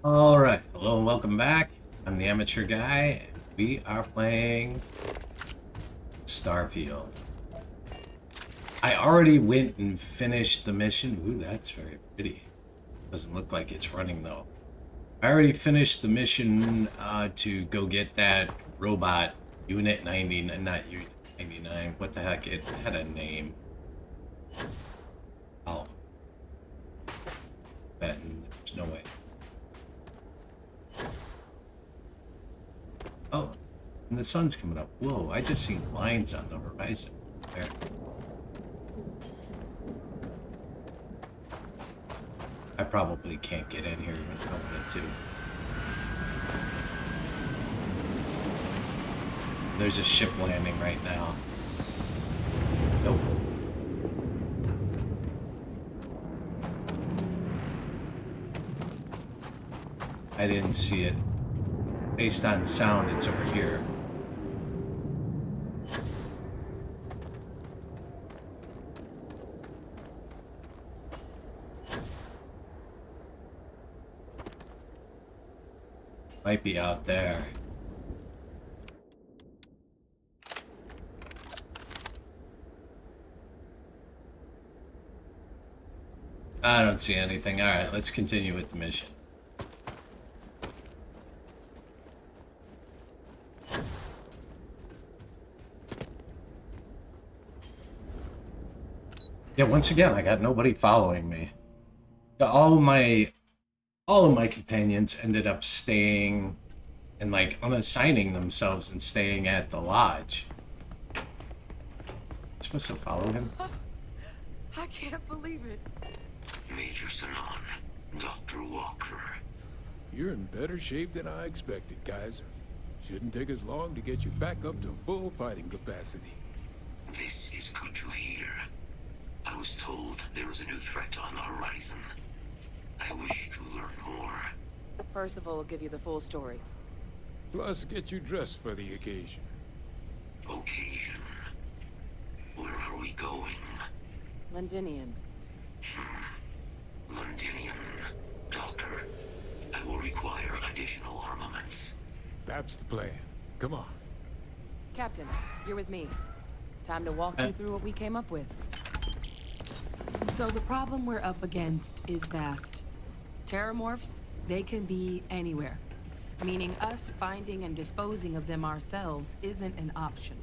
All right, hello and welcome back. I'm the amateur guy, and we are playing Starfield. I already went and finished the mission. Ooh, that's very pretty. Doesn't look like it's running though. I already finished the mission to go get that robot Unit 99, not Unit 99. What the heck? It had a name. Oh, there's no way. Oh, and the sun's coming up. Whoa, I just seen lines on the horizon. There. I probably can't get in here when I wanted to. There's a ship landing right now. Nope. I didn't see it. Based on sound, it's over here. Might be out there. I don't see anything. All right, let's continue with the mission. Yeah, once again, I got nobody following me. All of my companions ended up staying and like unassigning themselves and staying at the lodge. I'm supposed to follow him? I can't believe it. Major Sanan, Dr. Walker. You're in better shape than I expected, Kaiser. Shouldn't take us long to get you back up to full fighting capacity. This is good to hear. I was told there was a new threat on the horizon. I wish to learn more. Percival will give you the full story. Plus, get you dressed for the occasion. Occasion. Where are we going? Londinian. Londinian. Doctor, I will require additional armaments. That's the plan. Come on. Captain, you're with me. Time to walk you through what we came up with. So the problem we're up against is vast. Terramorphs, they can be anywhere. Meaning us finding and disposing of them ourselves isn't an option.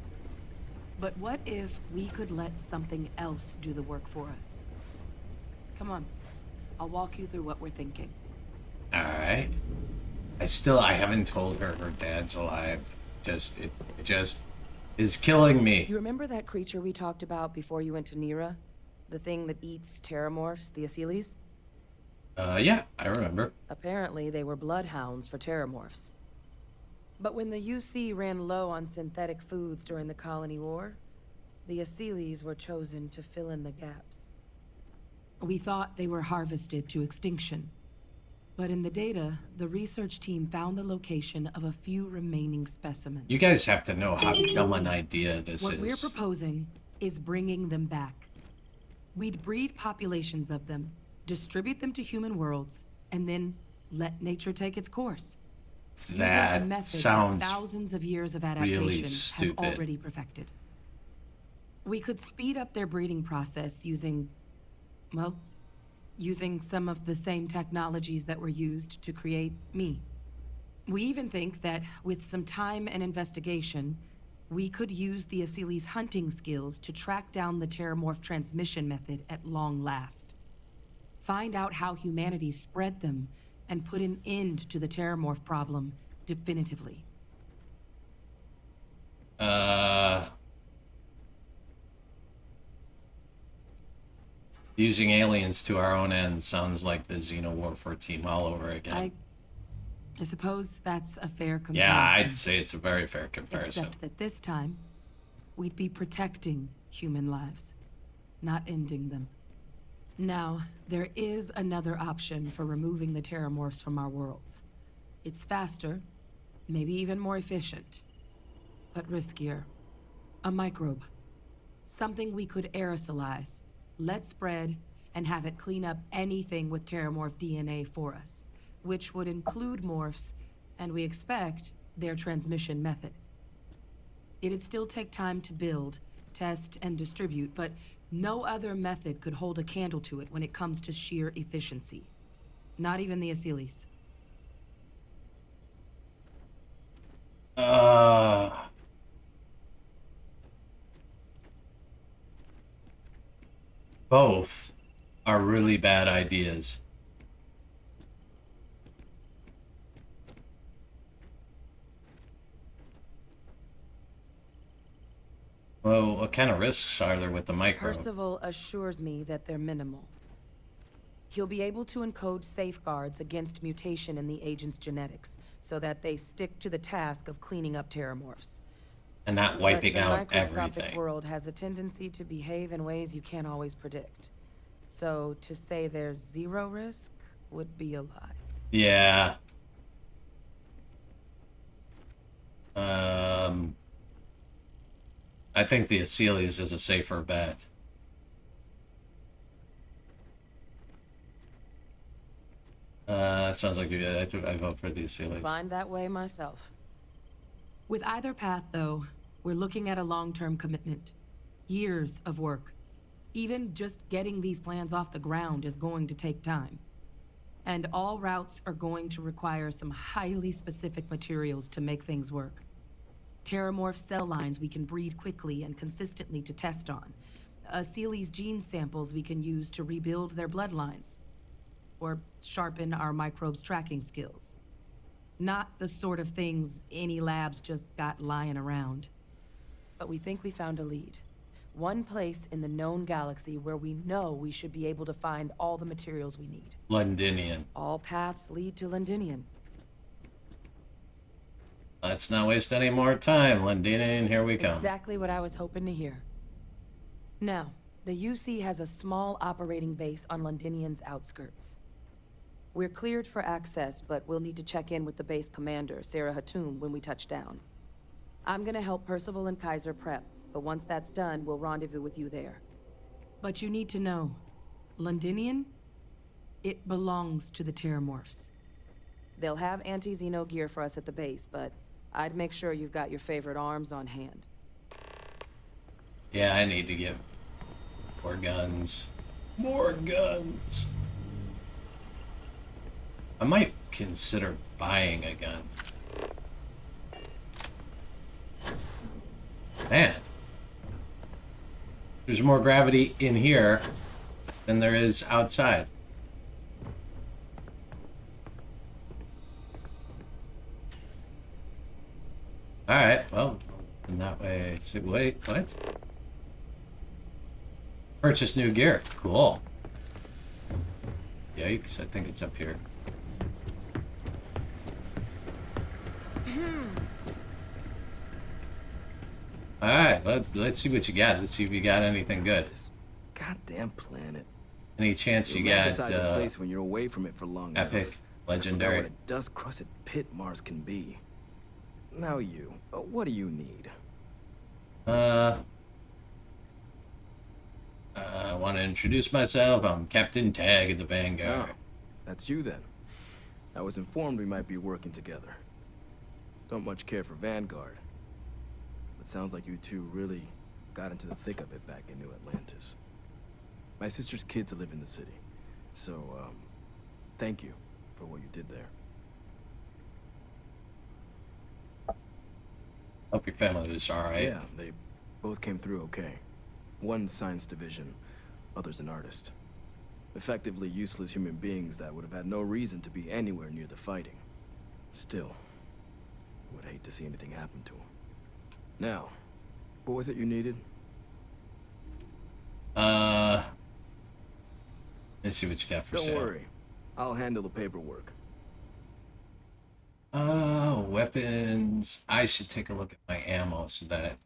But what if we could let something else do the work for us? Come on. I'll walk you through what we're thinking. All right. I haven't told her her dad's alive. It just is killing me. You remember that creature we talked about before you went to Nira? The thing that eats terramorphs, the Asyles? Yeah, I remember. Apparently, they were bloodhounds for terramorphs. But when the UC ran low on synthetic foods during the Colony War, the Asyles were chosen to fill in the gaps. We thought they were harvested to extinction. But in the data, the research team found the location of a few remaining specimens. You guys have to know how dumb an idea this What is. we're proposing is bringing them back. We'd breed populations of them, distribute them to human worlds, and then let nature take its course. That Using a method sounds that thousands of years of really adaptation have stupid. already perfected. We could speed up their breeding process using some of the same technologies that were used to create me. We even think that with some time and investigation, we could use the Asyles' hunting skills to track down the terramorph transmission method at long last. Find out how humanity spread them and put an end to the terramorph problem definitively. Using aliens to our own ends sounds like the Xeno-Warfare team all over again. I suppose that's a fair comparison. Yeah, I'd say it's a very fair comparison. Except that this time, we'd be protecting human lives, not ending them. Now, there is another option for removing the terramorphs from our worlds. It's faster, maybe even more efficient, but riskier. A microbe. Something we could aerosolize, let spread, and have it clean up anything with terramorph DNA for us. which would include morphs, and we expect their transmission method. It'd still take time to build, test, and distribute, but no other method could hold a candle to it when it comes to sheer efficiency. Not even the Asylees. Both are really bad ideas. Well, what kind of risks are there with the micro? Percival assures me that they're minimal. He'll be able to encode safeguards against mutation in the agent's genetics, so that they stick to the task of cleaning up terramorphs. And not wiping out But the microscopic everything. world has a tendency to behave in ways you can't always predict. So to say there's zero risk would be a lie. Yeah. I think the Asylees is a safer bet. That sounds like I vote for the Asylees. Inclined that way myself. With either path, though, we're looking at a long-term commitment. Years of work. Even just getting these plans off the ground is going to take time. And all routes are going to require some highly specific materials to make things work. Terramorph cell lines we can breed quickly and consistently to test on. Asylees gene samples we can use to rebuild their bloodlines. Or sharpen our microbes' tracking skills. Not the sort of things any labs just got lying around. But we think we found a lead. One place in the known galaxy where we know we should be able to find all the materials we need. Londinian. All paths lead to Londinian. Let's not waste any more time. Londinian, here we come. Exactly what I was hoping to hear. Now, the UC has a small operating base on Londinian's outskirts. We're cleared for access, but we'll need to check in with the base commander, Sarah Hatum, when we touch down. I'm gonna help Percival and Kaiser prep, but once that's done, we'll rendezvous with you there. But you need to know, Londinian? It belongs to the Terramorphs. They'll have anti-Xeno gear for us at the base, but I'd make sure you've got your favorite arms on hand. Yeah, I need to get more guns. More guns! I might consider buying a gun. Man. There's more gravity in here than there is outside. Alright, well, in that way, wait, what? Purchase new gear. Cool. Yikes, I think it's up here. Alright, let's see what you got. Let's see if you got anything good. This goddamn planet. Any chance you You got romanticize a place when you're away from it for long epic, enough. legendary? What a dust-crusted pit Mars can be. Now you, what do you need? I want to introduce myself. I'm Captain Tag of the Vanguard. Oh, that's you then. I was informed we might be working together. Don't much care for Vanguard. It sounds like you two really got into the thick of it back in New Atlantis. My sister's kids live in the city, so, thank you for what you did there. Hope your family was alright. Yeah, they both came through okay. One science division, other's an artist. Effectively useless human beings that would have had no reason to be anywhere near the fighting. Still, would hate to see anything happen to them. Now, what was it you needed? Let's see what you got for Don't sale. worry, I'll handle the paperwork. Weapons. I should take a look at my ammo so that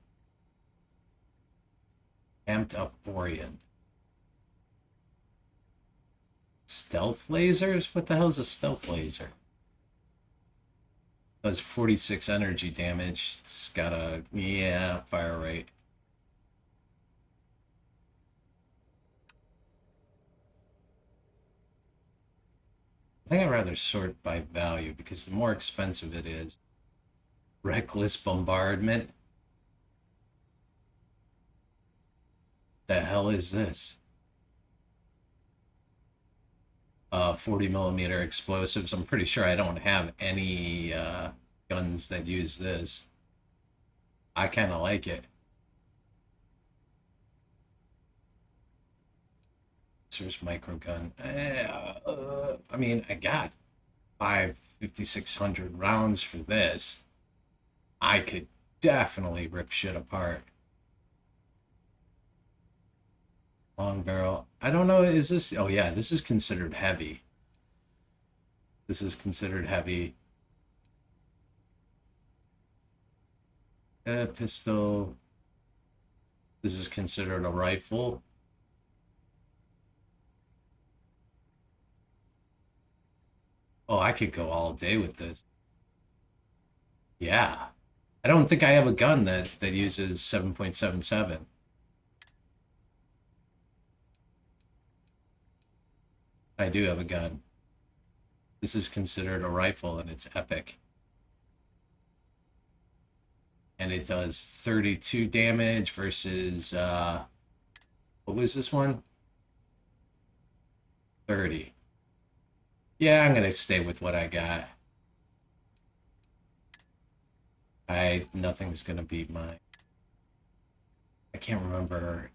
amped up Orient. Stealth lasers? What the hell is a stealth laser? Does 46 energy damage. It's got a, yeah, fire rate. I think I'd rather sort by value because the more expensive it is. Reckless bombardment. The hell is this? 40 millimeter explosives. I'm pretty sure I don't have any guns that use this. I kind of like it. There's microgun. I mean, I got 5,600 rounds for this. I could definitely rip shit apart. Long barrel. I don't know, is this... Oh yeah, this is considered heavy. This is considered heavy. Pistol. This is considered a rifle. Oh, I could go all day with this. Yeah. I don't think I have a gun that uses 7.77. I do have a gun. This is considered a rifle and it's epic. And it does 32 damage versus, what was this one? 30. Yeah, I'm gonna stay with what I got. Nothing's gonna beat mine. I can't remember,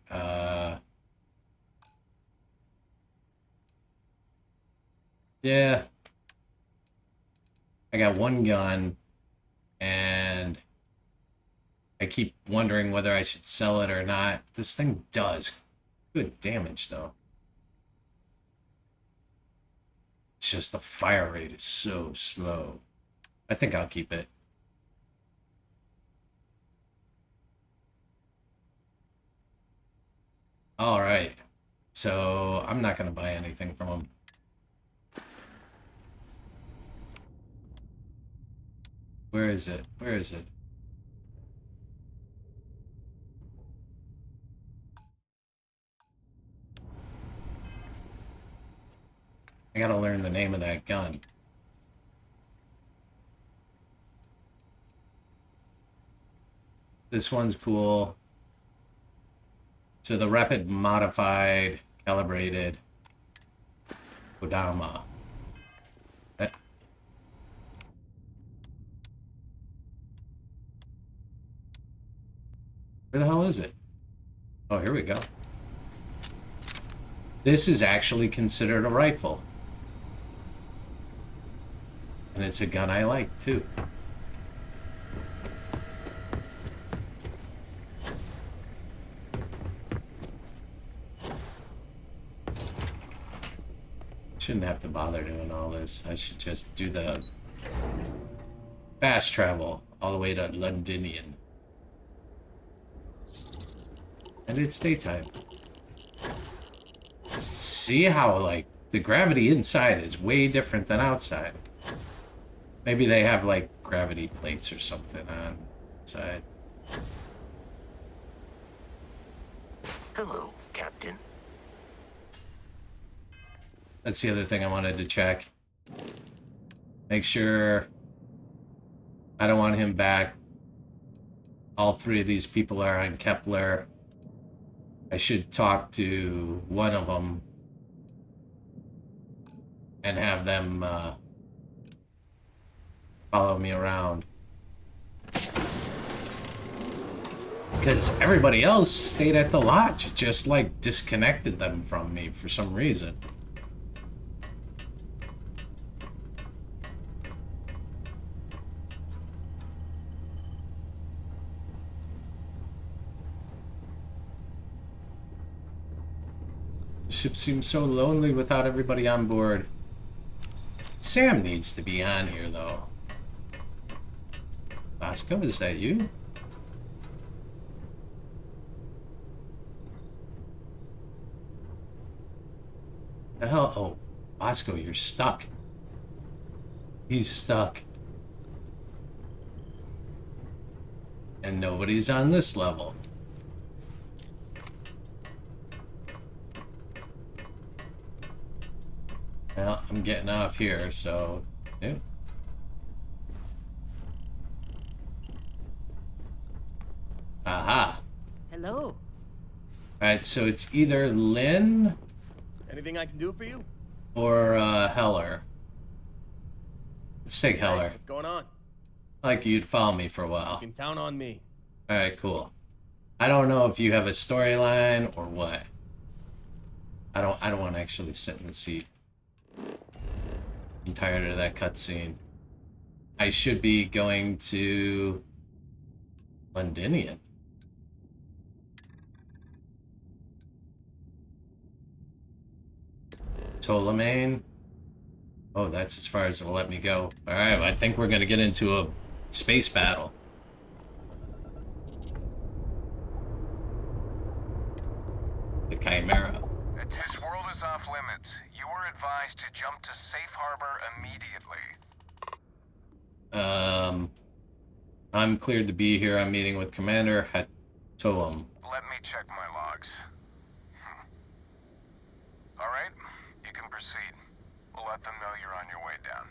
yeah. I got one gun, and I keep wondering whether I should sell it or not. This thing does good damage, though. It's just the fire rate is so slow. I think I'll keep it. All right. So I'm not going to buy anything from them. Where is it? Where is it? I gotta learn the name of that gun. This one's cool. So the rapid modified calibrated Kodama. Where the hell is it? Oh, here we go. This is actually considered a rifle. And it's a gun I like, too. Shouldn't have to bother doing all this. I should just do the fast travel all the way to Londinian. And it's daytime. See how, like, the gravity inside is way different than outside. Maybe they have, like, gravity plates or something on inside. Hello, Captain. That's the other thing I wanted to check. Make sure I don't want him back. All three of these people are on Kepler. I should talk to one of them and have them follow me around. Because everybody else stayed at the lodge. It just, like, disconnected them from me for some reason. The ship seems so lonely without everybody on board. Sam needs to be on here, though. Bosco, is that you? The hell? Oh, Bosco, you're stuck. He's stuck. And nobody's on this level. Well, I'm getting off here, so yeah. Aha. Hello. Alright, so it's either Lynn Anything I can do for you? or Heller. Let's take Hey, Heller. what's going on? Like you'd follow me for a You while. can count on me. Alright, cool. I don't know if you have a storyline or what. I don't want to actually sit in the seat. I'm tired of that cutscene. I should be going to Londinian. Ptolemane. Oh, that's as far as it'll let me go. Alright, I think we're gonna get into a space battle. The Chimera. This world is off limits. You are advised to jump to safe harbor immediately. I'm cleared to be here. I'm meeting with Commander Hatoum. Let me check my logs. Alright, you can proceed. We'll let them know you're on your way down.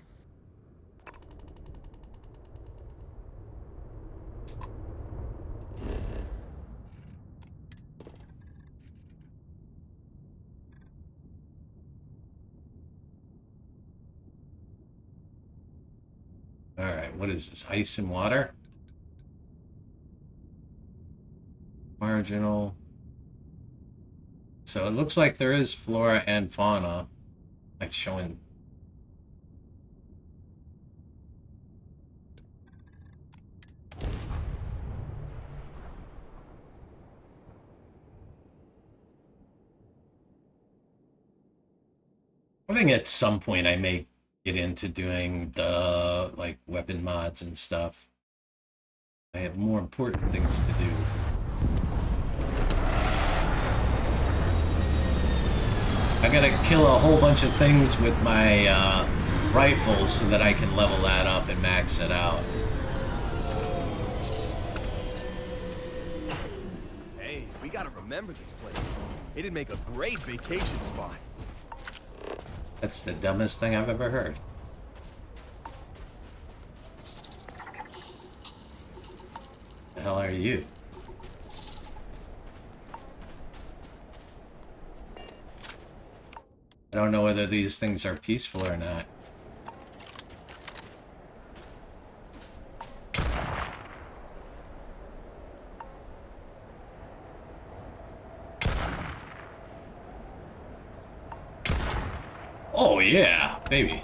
Alright, what is this? Ice and water? Marginal. So it looks like there is flora and fauna. Like showing. I think at some point I may get into doing the like weapon mods and stuff. I have more important things to do. I gotta kill a whole bunch of things with my rifle so that I can level that up and max it out. Hey, we gotta remember this place. It'd make a great vacation spot. That's the dumbest thing I've ever heard. The hell are you? I don't know whether these things are peaceful or not. Oh yeah, baby.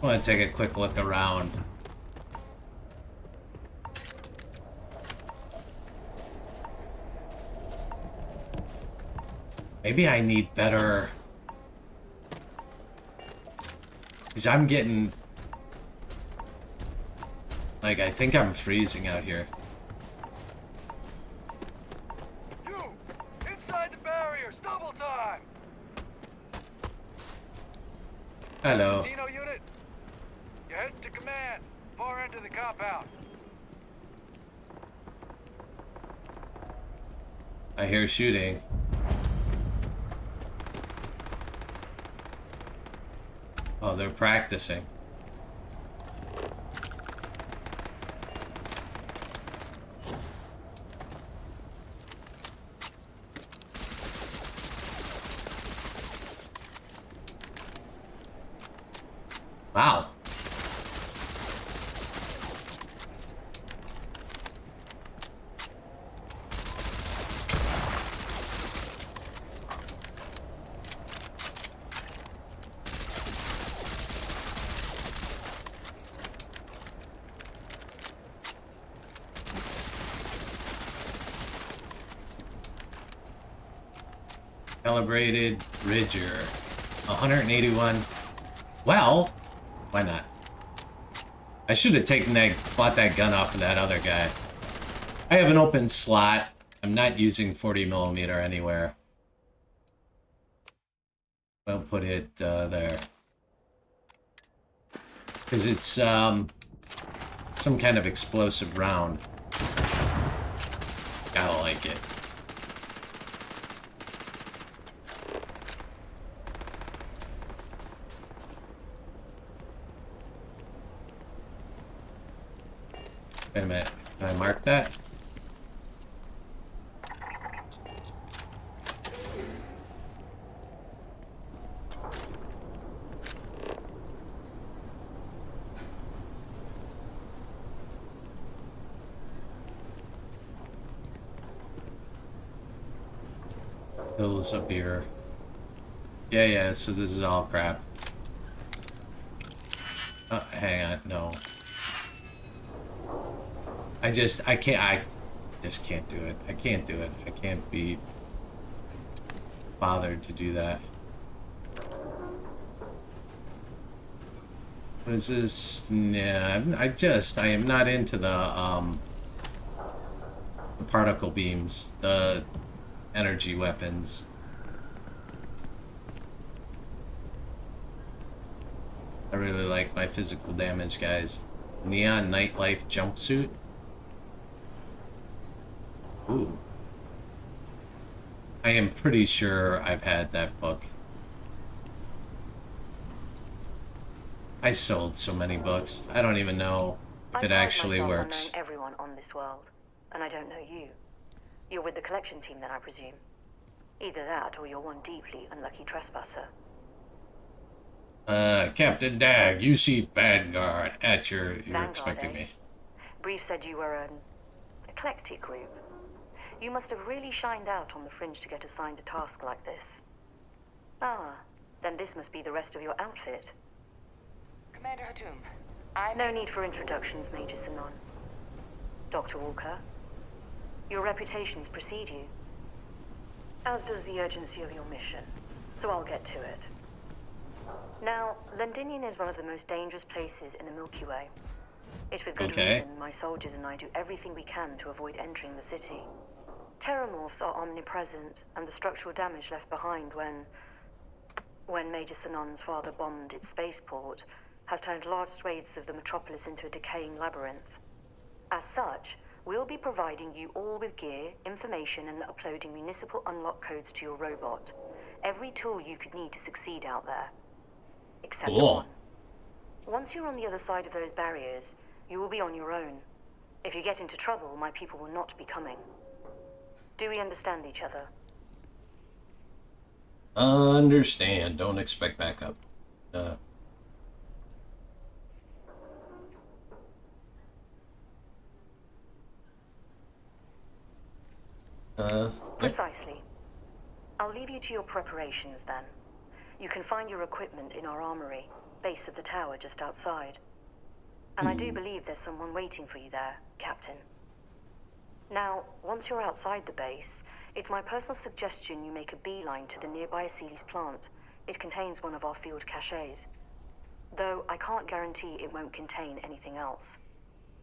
I want to take a quick look around. Maybe I need better... Because I'm getting... Like, I think I'm freezing out here. You! Inside the barriers! Double time! Hello. Casino unit? You're heading to command. Far end of the compound. I hear shooting. Oh, they're practicing. Wow. Calibrated Ridger. 181. Well, why not? I should have bought that gun off of that other guy. I have an open slot. I'm not using 40mm anywhere. We'll put it there. Because it's some kind of explosive round. Gotta like it. Wait a minute. Can I mark that? Fills up here. Yeah, so this is all crap. Hang on, no. I just can't do it. I can't do it. I can't be bothered to do that. What is this? Nah, I am not into the particle beams, the energy weapons. I really like my physical damage, guys. Neon Nightlife jumpsuit. Ooh. I am pretty sure I've had that book. I sold so many books. I don't even know if it actually works. I know everyone on this world, and I don't know you. You're with the collection team then, I presume. Either that, or you're one deeply unlucky trespasser. Captain Dag, UC Vanguard, you're Vanguard, expecting me. Brief said you were an eclectic group. You must have really shined out on the fringe to get assigned a task like this. Ah, then this must be the rest of your outfit. Commander Hatum, No need for introductions, Major Sinon. Dr. Walker, your reputations precede you, as does the urgency of your mission, so I'll get to it. Now, Londinium is one of the most dangerous places in the Milky Way. It's with good reason my soldiers and I do everything we can to avoid entering the city. Terramorphs are omnipresent, and the structural damage left behind when Major Sinon's father bombed its spaceport has turned large swathes of the metropolis into a decaying labyrinth. As such, we'll be providing you all with gear, information, and uploading municipal unlock codes to your robot. Every tool you could need to succeed out there. Except one. Once you're on the other side of those barriers, you will be on your own. If you get into trouble, my people will not be coming. Do we understand each other? Understand. Don't expect backup. Precisely. I'll leave you to your preparations then. You can find your equipment in our armory, base of the tower just outside. And I do believe there's someone waiting for you there, Captain. Now, once you're outside the base, it's my personal suggestion you make a beeline to the nearby Aceles plant. It contains one of our field caches. Though I can't guarantee it won't contain anything else.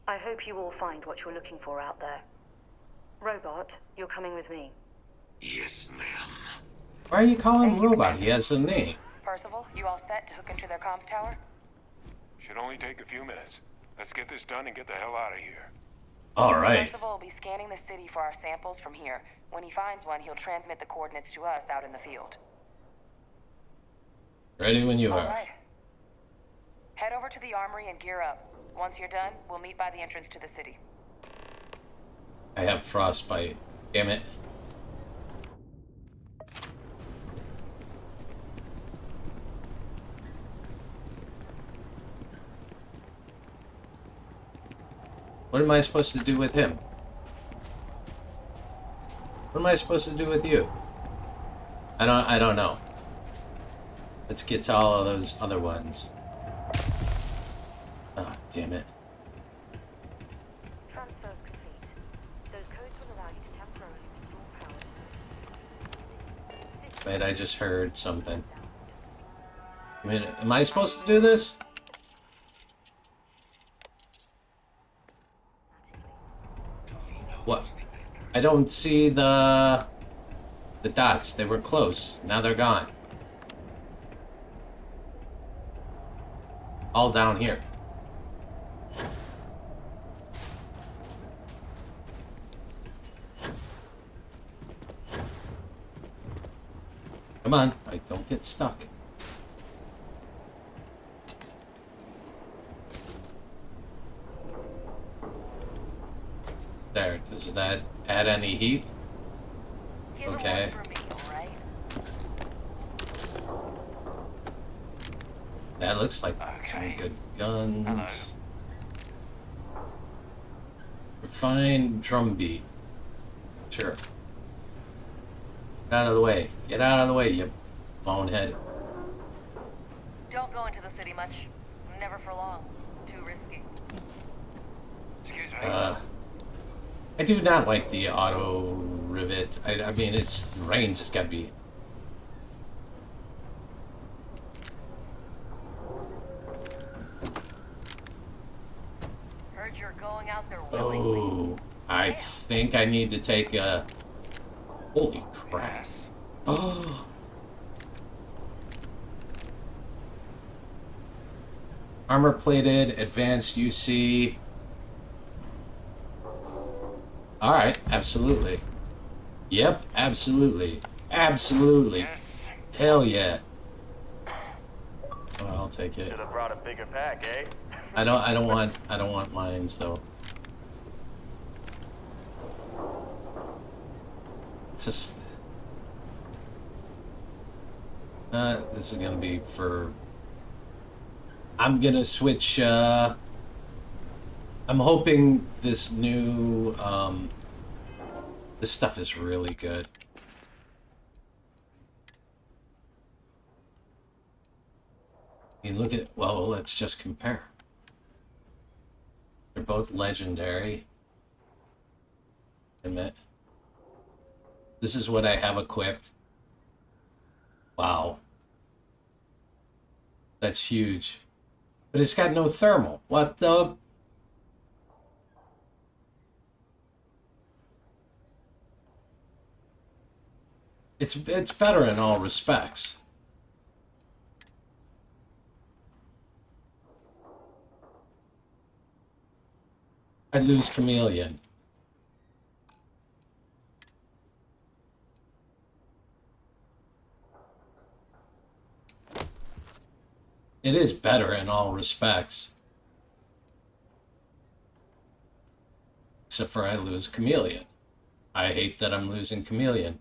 I hope you all find what you're looking for out there. Robot, you're coming with me. Yes, ma'am. Why are you calling him Robot? He has a name. Percival, you all set to hook into their comms tower? Should only take a few minutes. Let's get this done and get the hell out of here. All right. Percival will be scanning the city for our samples from here. When he finds one, he'll transmit the coordinates to us out in the field. Ready when you All are. right. Head over to the armory and gear up. Once you're done, we'll meet by the entrance to the city. I have frostbite. Damn it. What am I supposed to do with him? What am I supposed to do with you? I don't know. Let's get to all of those other ones. Oh, damn it. Transfer's complete. Those codes will allow you to temporarily restore power. Wait, I just heard something. I mean, am I supposed to do this? What? I don't see the dots. They were close. Now they're gone. All down here. Come on, I don't get stuck. There, does that add any heat? Okay. That looks like some good guns. Refined drum beat. Sure. Get out of the way. Get out of the way, you bonehead. Don't go into the city much. Never for long. Too risky. Excuse me. I do not like the auto rivet. I mean, its range has got to be. Heard you're going out there willingly. Oh, I think I need to take a. Holy crap! Yes. Oh. Armor plated, advanced UC. Alright, absolutely. Yep, absolutely. Absolutely. Yes. Hell yeah. Well, I'll take it. Should have brought a bigger pack, eh? I don't want mines though. It's just this is gonna be for I'm gonna switch I'm hoping this new this stuff is really good. I mean, look at, well, let's just compare. They're both legendary. Admit. This is what I have equipped. Wow. That's huge. But it's got no thermal. What the? It's better in all respects. I lose Chameleon. It is better in all respects. Except for I lose Chameleon. I hate that I'm losing Chameleon.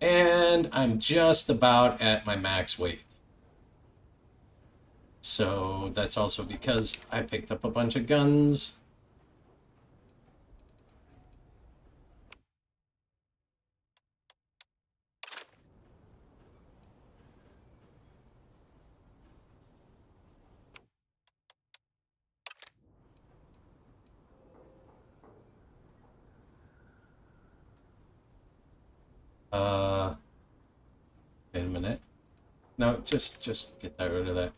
And I'm just about at my max weight. So that's also because I picked up a bunch of guns. Wait a minute. No, just get that rid of that.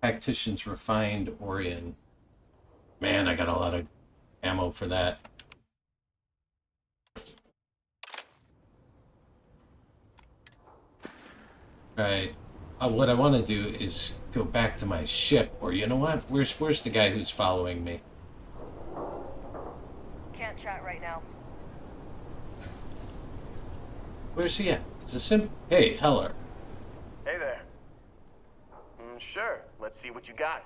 Tactician's Refined Orion. Man, I got a lot of ammo for that. Right. What I want to do is go back to my ship, or you know what? Where's the guy who's following me? Can't chat right now. Where's he at? Is this him? Hey, Heller. Hey there. Sure. Let's see what you got.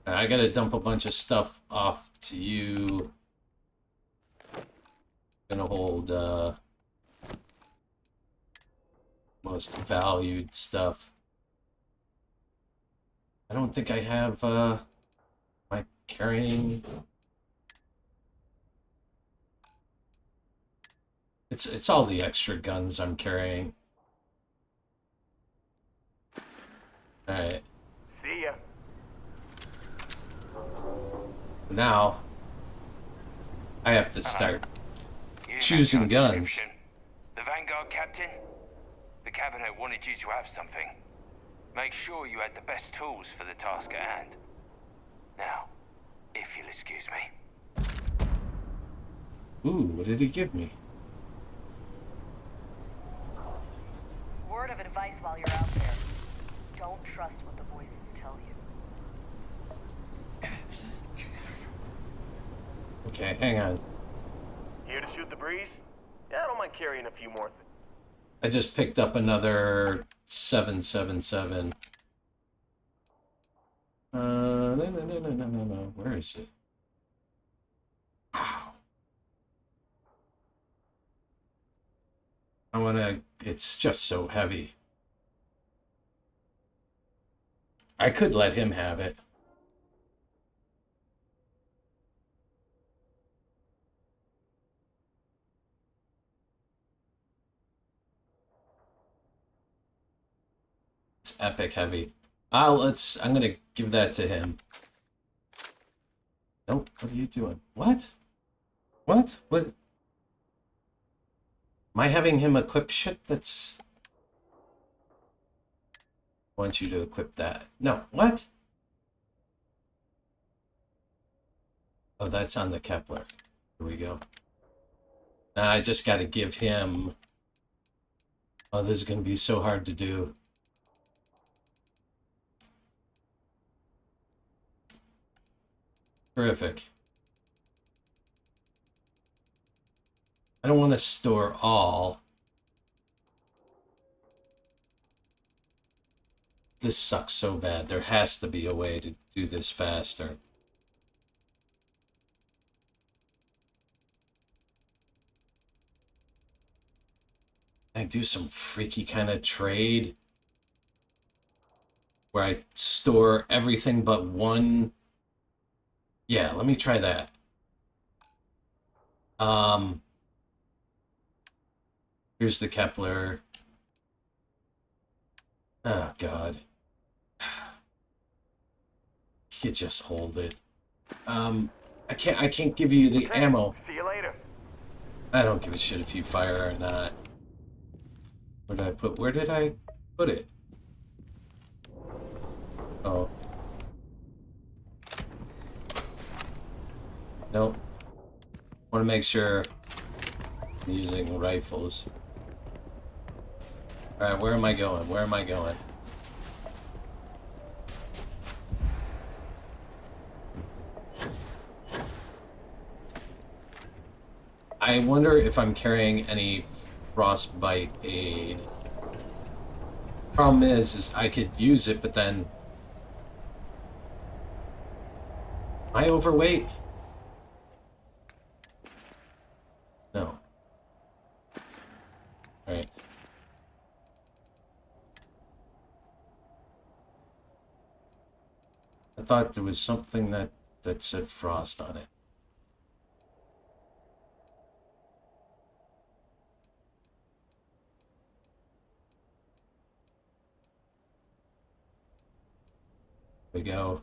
I gotta dump a bunch of stuff off to you. Gonna hold most valued stuff. I don't think I have my carrying. It's all the extra guns I'm carrying. All right. See ya. Now I have to start You choosing match our guns. description. The Vanguard captain? The cabinet wanted you to have something. Make sure you had the best tools for the task at hand. Now, if you'll excuse me. Ooh, what did he give me? Word of advice while you're out there. Don't trust what the voices tell you. Okay, hang on. Here to shoot the breeze? Yeah, I don't mind carrying a few more things. I just picked up another 777. No. Where is it? Wow. I wanna. It's just so heavy. I could let him have it. It's epic heavy. I'm gonna give that to him. Nope, what are you doing? What? What? What? Am I having him equip shit that's... I want you to equip that. No, what? Oh, that's on the Kepler. Here we go. Now I just gotta give him... Oh, this is gonna be so hard to do. Terrific. I don't want to store all. This sucks so bad. There has to be a way to do this faster. I do some freaky kind of trade where I store everything but one. Yeah, let me try that. Here's the Kepler. Oh God. You just hold it. I can't give you the ammo. See you later. I don't give a shit if you fire or not. Where did I put it? Oh. Nope. Want to make sure I'm using rifles. Alright, where am I going? Where am I going? I wonder if I'm carrying any frostbite aid. Problem is I could use it, but then... Am I overweight? No. Alright. I thought there was something that said frost on it. There we go.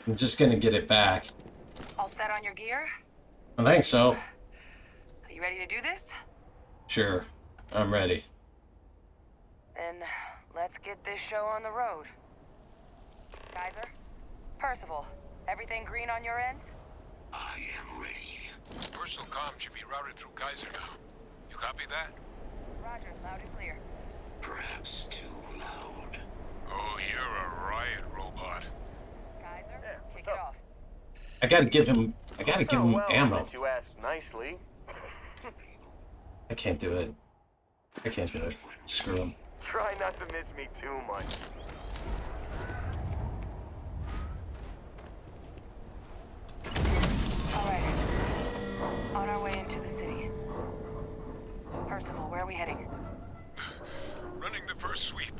I'm just gonna get it back. All set on your gear? I think so. Are you ready to do this? Sure. I'm ready. Then let's get this show on the road. Kaiser? Percival, everything green on your ends? I am ready. Personal comm should be routed through Kaiser now. You copy that? Roger, loud and clear. Perhaps too loud. Oh, you're a riot robot. Kaiser, kick what's it up? off. I gotta give him ammo. Since you asked nicely. I can't do it. I can't do it. Screw him. Try not to miss me too much. All right. On our way into the city. Percival, where are we heading? Running the first sweep.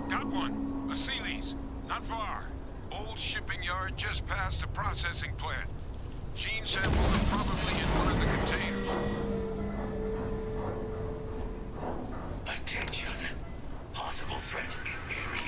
Got one. A Sealy's. Not far. Old shipping yard just past the processing plant. Gene samples are probably in one of the containers. Attention. Possible threat in area.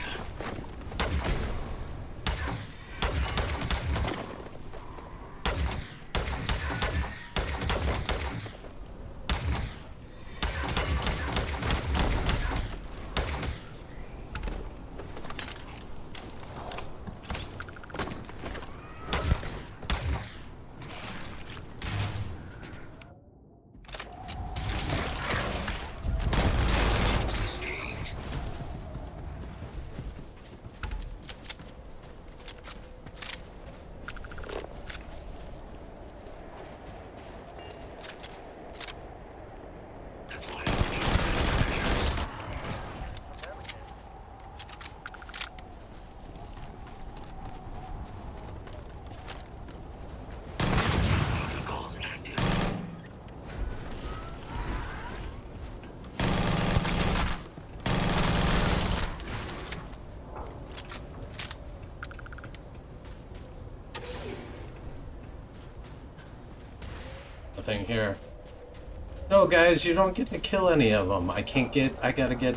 Nothing here. No, guys, you don't get to kill any of them. I gotta get...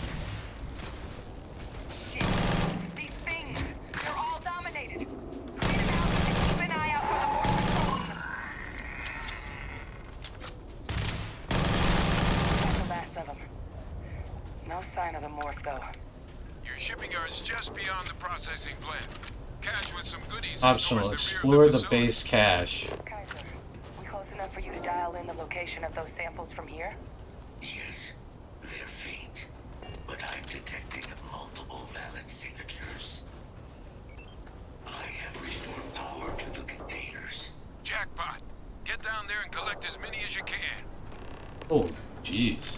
These things, they're all dominated. Clean them out and keep an eye out for the more control. That's the last of them. No sign of the morph, though. Your shipping yard's just beyond the processing plant. Cache with some goodies. Optional. towards the rear Explore of the facility. base cache. Kaiser, we close enough for you to dial in the location of those samples from here? Yes, they're faint, but I'm detecting multiple valid signatures. I have restored power to the containers. Jackpot. Get down there and collect as many as you can. Oh, jeez.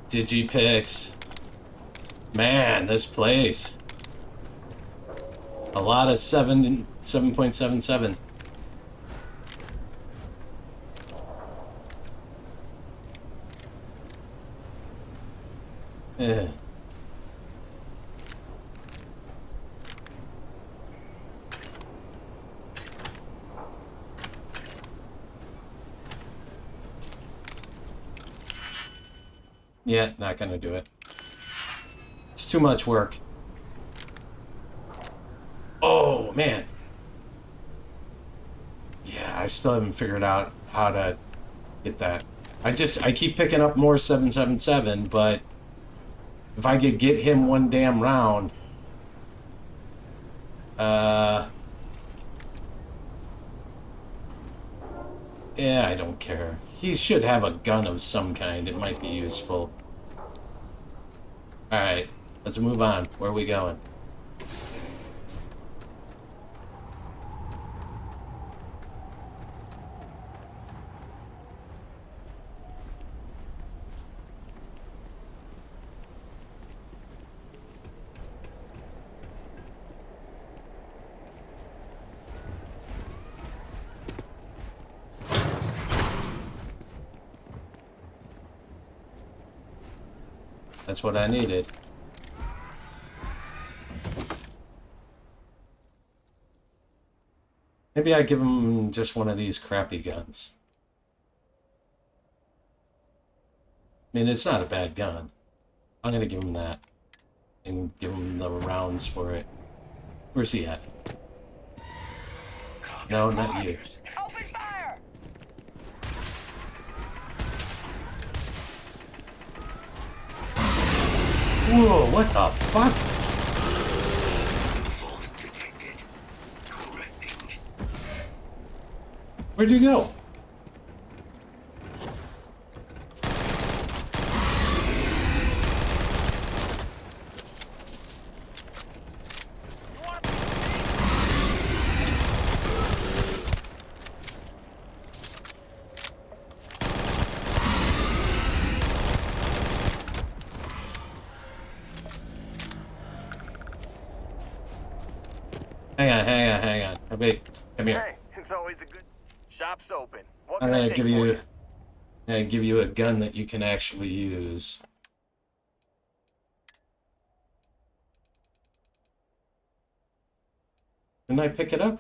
Digipix. Man, this place. A lot of 7.77. Eh. Yeah, not gonna do it. It's too much work. Oh, man. Yeah, I still haven't figured out how to get that. I keep picking up more 777, but if I could get him one damn round, yeah, I don't care. He should have a gun of some kind. It might be useful. Alright, let's move on. Where are we going? That's what I needed. Maybe I give him just one of these crappy guns. I mean, it's not a bad gun. I'm gonna give him that. And give him the rounds for it. Where's he at? No, not you. Open fire! Whoa, what the fuck? Fault detected. Correcting. Where'd you go? Hang on. Wait, come here. Hey, it's always a good... Shop's open. What I'm can I gonna take give for you... I'm gonna give you a gun that you can actually use. Didn't I pick it up?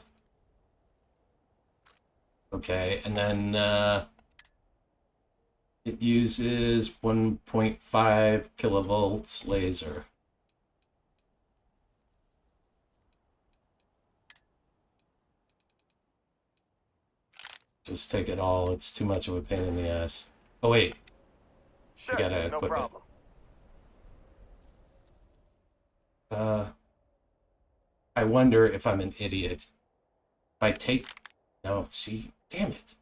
Okay, and then it uses 1.5 kilovolts laser. Just take it all. It's too much of a pain in the ass. Oh wait, Sure, we gotta no equip problem. it. I wonder if I'm an idiot. If I take... No, see, damn it.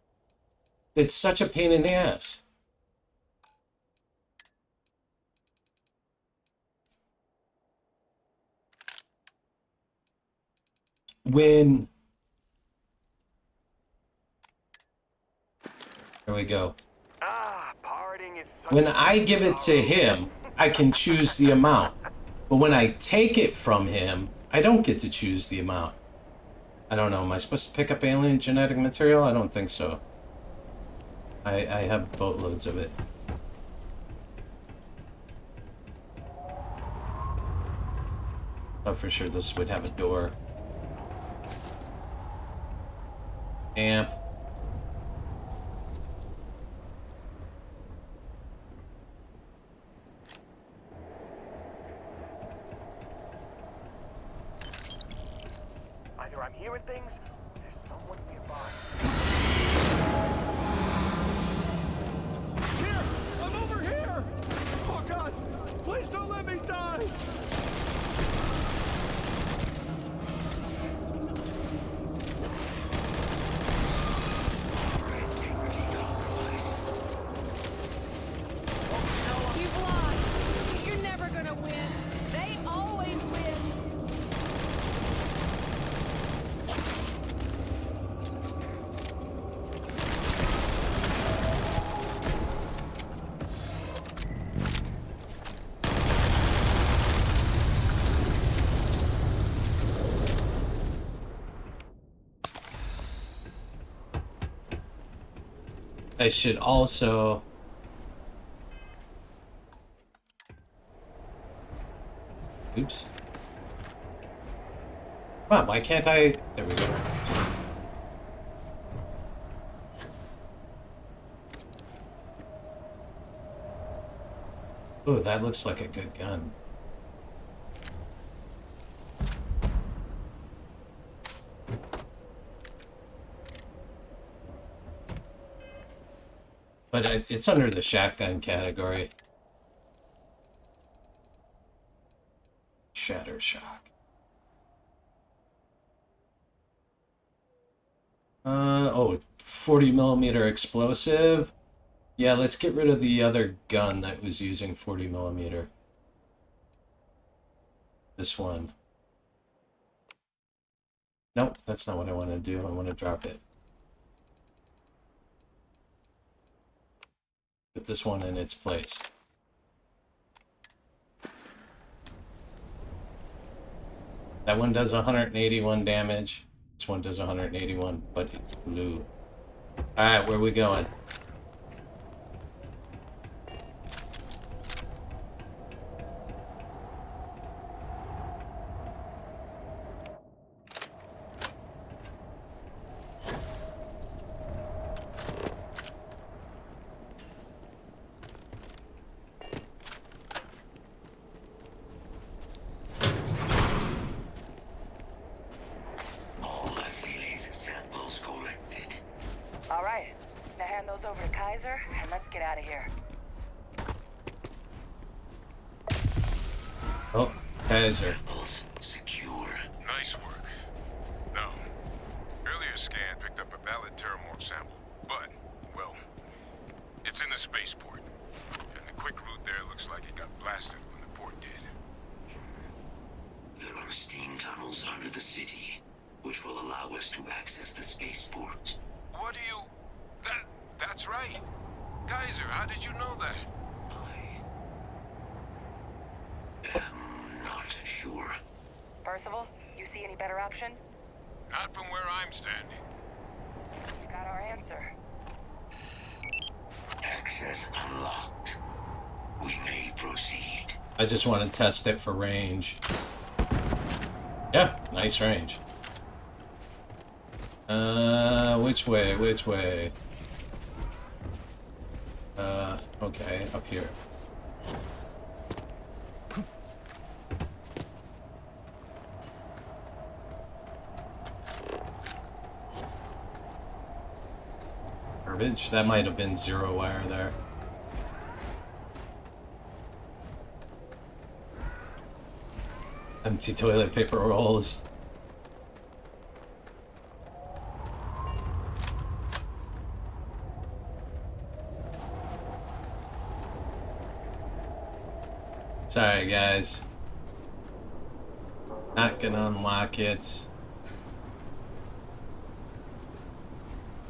It's such a pain in the ass. When... There we go. Partying is such When I give it to him, I can choose the amount. But when I take it from him, I don't get to choose the amount. I don't know. Am I supposed to pick up alien genetic material? I don't think so. I have boatloads of it. Oh, for sure this would have a door. Amp. hearing things? There's someone nearby. Here! I'm over here! Oh God! Please don't let me die! You've lost. You're never gonna win. They always win. I should also... Oops. Come on, why can't I... There we go. Oh, that looks like a good gun. But it's under the shotgun category. Shatter shock. Oh, 40 millimeter explosive. Yeah, let's get rid of the other gun that was using 40 millimeter. This one. Nope, that's not what I want to do. I want to drop it. Put this one in its place. That one does 181 damage. This one does 181, but it's blue. Alright, where are we going? All Asile's samples collected. All right. Now hand those over to Kaiser, and let's get out of here. Oh, Kaiser. Samples secure. Nice work. Now, earlier scan picked up a valid Terramorph sample, but, well, it's in the spaceport. And the quick route there looks like it got blasted when the port did. There are steam tunnels under the city, which will allow us to access the spaceport. What do you... That's right. Kaiser, how did you know that? I am not sure. Percival, you see any better option? Not from where I'm standing. You got our answer. Access unlocked. We may proceed. I just want to test it for range. Yeah, nice range. Which way? Which way? Okay, up here. Garbage. That might have been zero wire there. Empty toilet paper rolls. Sorry, guys. Not gonna unlock it.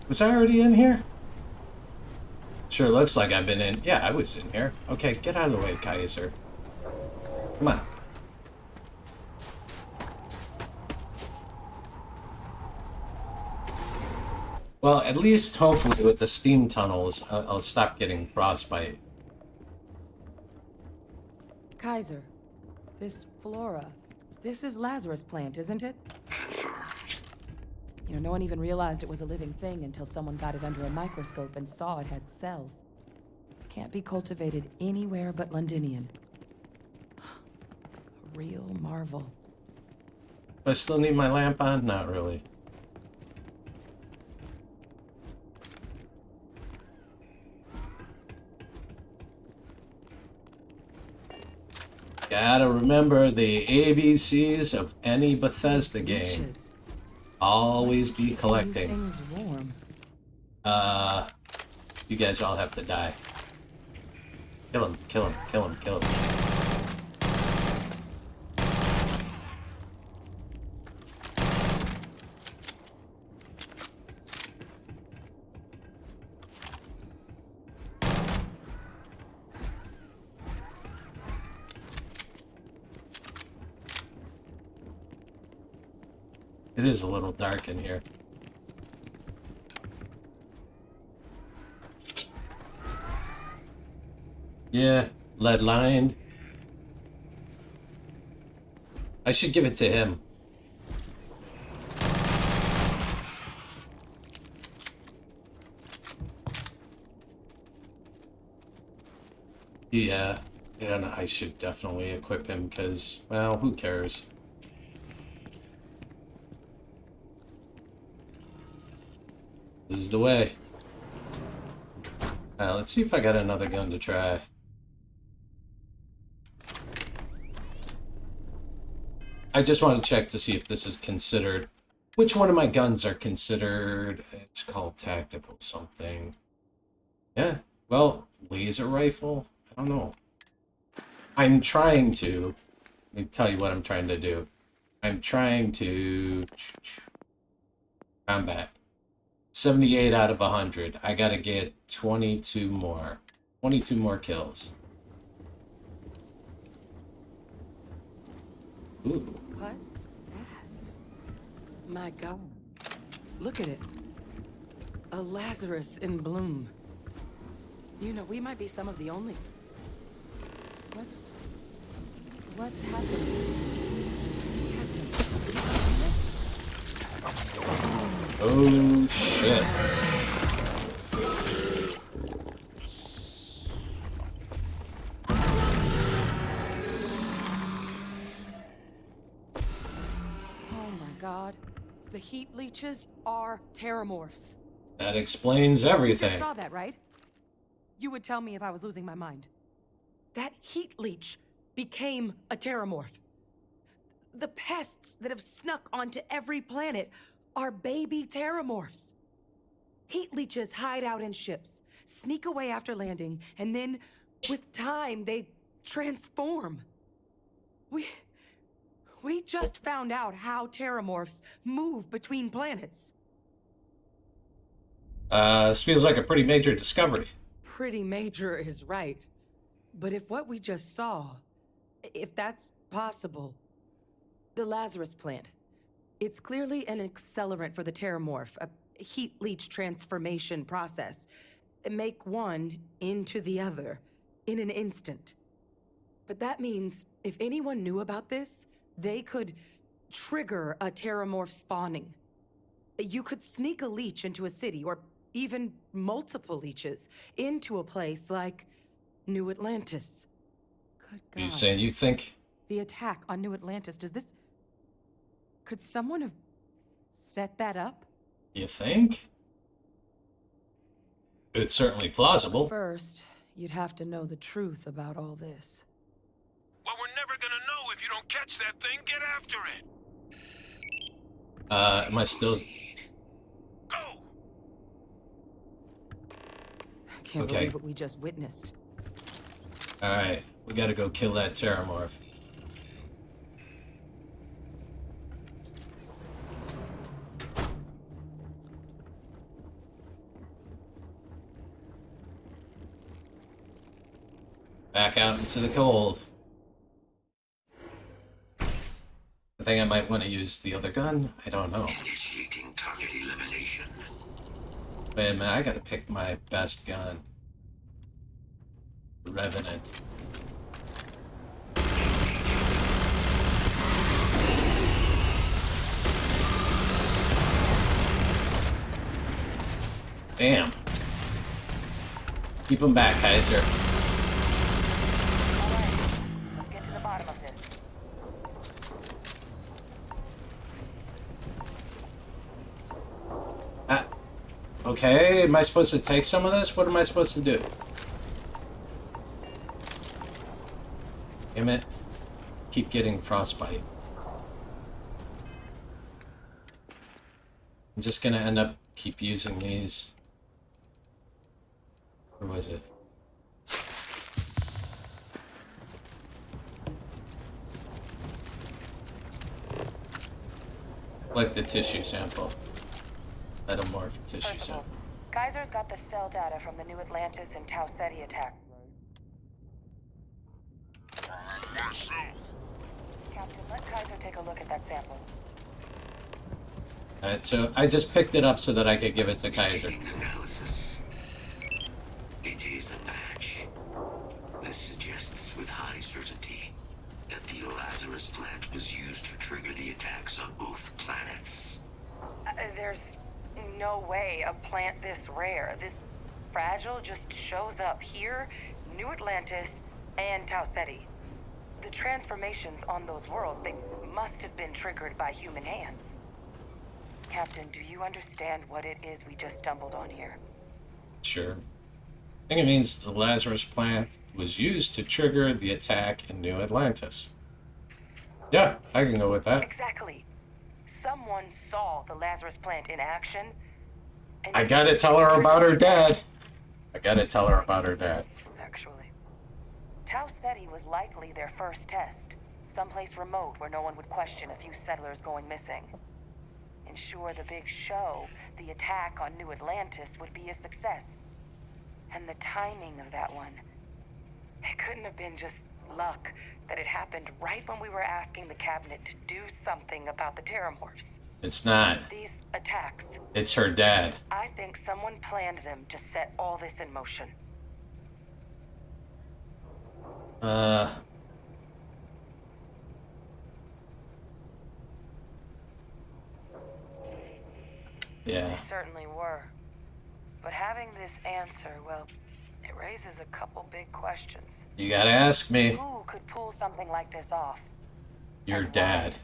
Was I already in here? Sure looks like I've been in. Yeah, I was in here. Okay, get out of the way, Kaiser. Come on. Well, at least, hopefully, with the steam tunnels, I'll stop getting frostbite. Kaiser, this flora, this is Lazarus plant, isn't it? Confirmed. You know, no one even realized it was a living thing until someone got it under a microscope and saw it had cells. Can't be cultivated anywhere but Londinian. A real marvel. Do I still need my lamp on? Not really. Gotta remember the ABCs of any Bethesda game. Leeches. Always be Keep collecting. things warm. You guys all have to die. Kill him, kill him, kill him, kill him. It is a little dark in here. Yeah, lead lined. I should give it to him. Yeah, and I should definitely equip him because, well, who cares? This is the way. Let's see if I got another gun to try. I just want to check to see if this is considered. Which one of my guns are considered? It's called tactical something. Yeah, well, laser rifle? I don't know. I'm trying to. Let me tell you what I'm trying to do. I'm trying to. Combat. 78 out of 100. I gotta get 22 more. 22 more kills. Ooh. What's that? My God. Look at it. A Lazarus in bloom. You know, we might be some of the only... What's happening? Captain, did you see this? Oh, shit. Oh my God. The heat leeches are terramorphs. That explains You everything. just saw that, right? You would tell me if I was losing my mind. That heat leech became a terramorph. The pests that have snuck onto every planet are baby terramorphs. Heat leeches hide out in ships, sneak away after landing, and then, with time, they transform. We just found out how terramorphs move between planets. This feels like a pretty major discovery. Pretty major is right. But if what we just saw, if that's possible, the Lazarus plant, it's clearly an accelerant for the terramorph, a heat leech transformation process. Make one into the other in an instant. But that means if anyone knew about this, they could trigger a terramorph spawning. You could sneak a leech into a city, or even multiple leeches, into a place like New Atlantis. Good God. You saying you think? The attack on New Atlantis, could someone have set that up? You think? It's certainly plausible. First, you'd have to know the truth about all this. Well, we're never gonna know if you don't catch that thing. Get after it. Am I still... Go! I can't Okay. believe what we just witnessed. Alright, we gotta go kill that terramorph. Back out into the cold. I think I might want to use the other gun. I don't know. Initiating target elimination. Wait a minute, I gotta pick my best gun. The Revenant. Damn. Keep him back, Kaiser. Let's get to the bottom of this. okay. Am I supposed to take some of this? What am I supposed to do? Damn it. Keep getting frostbite. I'm just gonna end up keep using these. Where was it? Like the tissue sample. Metamorph tissue First of all, sample. Kaiser's got the cell data from the New Atlantis and Tau Ceti attack. Captain, let Kaiser take a look at that sample. Alright, so I just picked it up so that I could give it to Kaiser. Analysis. It is a match. This suggests with high certainty that the Lazarus plant was used to trigger the attacks on both planets. There's no way a plant this rare, this fragile, just shows up here, New Atlantis, and Tau Ceti. The transformations on those worlds, they must have been triggered by human hands. Captain, do you understand what it is we just stumbled on here? Sure. I think it means the Lazarus plant was used to trigger the attack in New Atlantis. Yeah, I can go with that. Exactly. Someone saw the Lazarus plant in action. And I gotta tell her about her dad. I gotta tell her about her dad. Actually, Tau Ceti was likely their first test. Someplace remote where no one would question a few settlers going missing. Ensure the big show, the attack on New Atlantis, would be a success. And the timing of that one, it couldn't have been just luck that it happened right when we were asking the cabinet to do something about the Terramorphs. It's not. These attacks, It's her dad. I think someone planned them to set all this in motion. Yeah. They certainly were. But having this answer, well, it raises a couple big questions. You gotta ask me. Who could pull something like this off? Your And why? dad.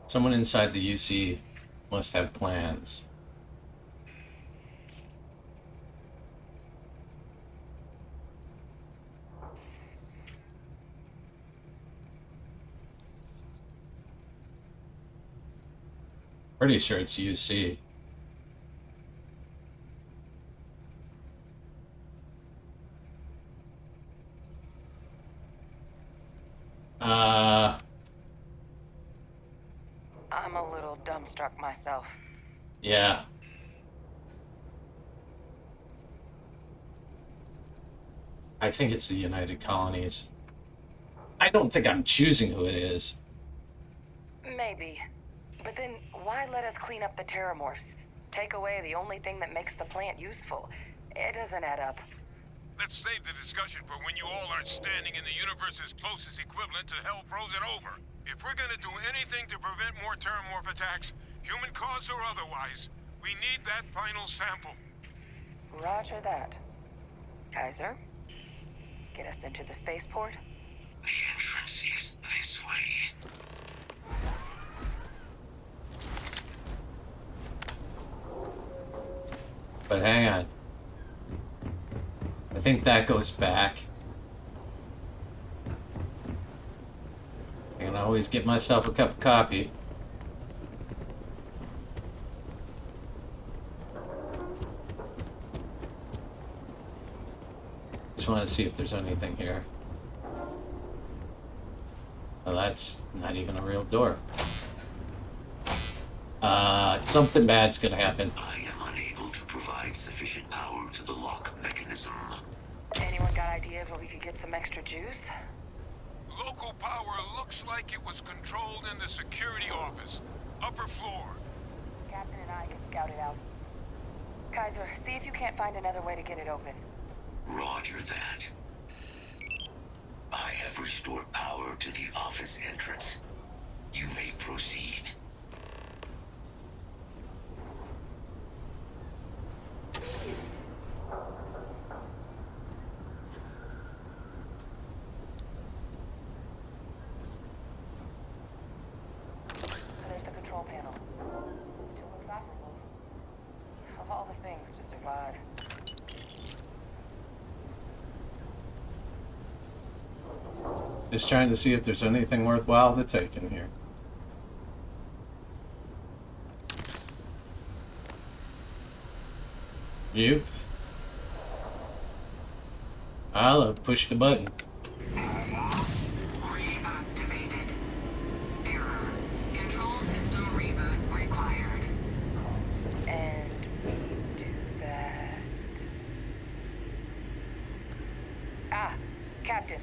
Someone inside the UC must have plans. Pretty sure it's UC. I'm a little dumbstruck myself. Yeah. I think it's the United Colonies. I don't think I'm choosing who it is. Maybe. But then why let us clean up the Terramorphs? Take away the only thing that makes the plant useful. It doesn't add up. Let's save the discussion for when you all aren't standing in the universe's closest equivalent to hell frozen over. If we're gonna do anything to prevent more Terramorph attacks, human cause or otherwise, we need that final sample. Roger that. Kaiser, get us into the spaceport. The entrance is this way. But hang on. I think that goes back. I can always get myself a cup of coffee. Just want to see if there's anything here. Oh, that's not even a real door. Something bad's gonna happen. I am unable to provide sufficient power to the lock mechanism. Anyone got ideas where we could get some extra juice? Local power looks like it was controlled in the security office. Upper floor. Captain and I can scout it out. Kaiser, see if you can't find another way to get it open. Roger that. I have restored power to the office entrance. You may proceed. There's things to survive. Just trying to see if there's anything worthwhile to take in here. Yep. I'll push the button. Reactivated. Error. Control system reboot required. And we do that. Ah, Captain.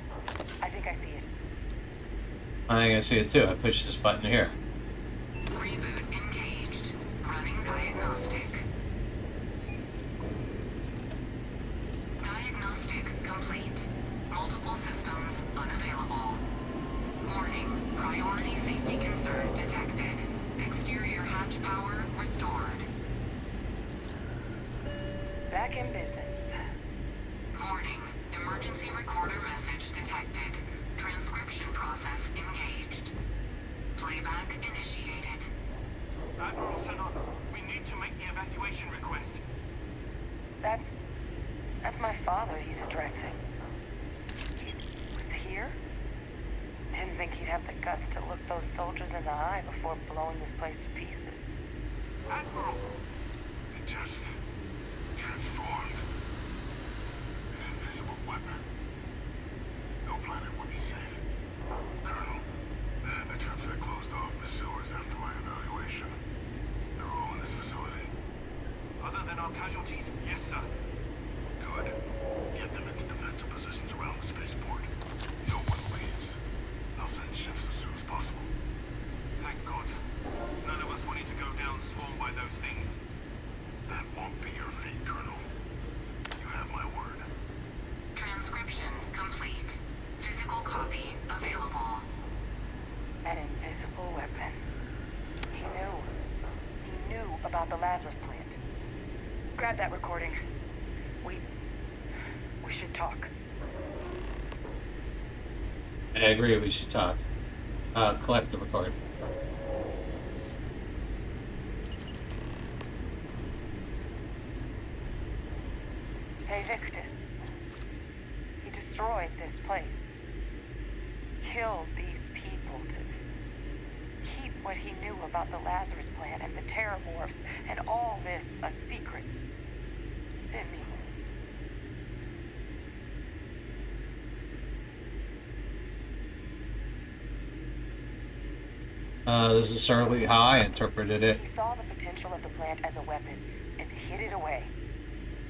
I think I see it. I think I see it too. I push this button here. Reboot engaged. Running diagnostic. Diagnostic complete. Multiple systems unavailable. Warning. Priority safety concern detected. Exterior hatch power restored. Back in business. Warning. Emergency recorder message detected. Transcription process engaged. Playback initiated. Admiral Sinon, we need to make the evacuation request. That's my father he's addressing. He was here? Didn't think he'd have the guts to look those soldiers in the eye before blowing this place to pieces. Admiral! It just transformed. An invisible weapon. No planet would be safe. Colonel, the troops that closed off the sewers after my evaluation, they're all in this facility. Other than our casualties, yes, sir. Good. Get them into defensive positions around the spaceport. No one leaves. I'll send ships as soon as possible. Thank God. None of us wanted to go down swarmed by those things. That won't be your fate, Colonel. You have my word. Transcription complete. Physical copy available. An invisible weapon. He knew. He knew about the Lazarus plant. Grab that recording. We should talk. I agree, we should talk. Collect the record. Hey, Victus. He destroyed this place. Killed these people to keep what he knew about the Lazarus plant and the Terramorphs and all this a secret. Didn't he? This is certainly how I interpreted it. He saw the potential of the plant as a weapon and hid it away.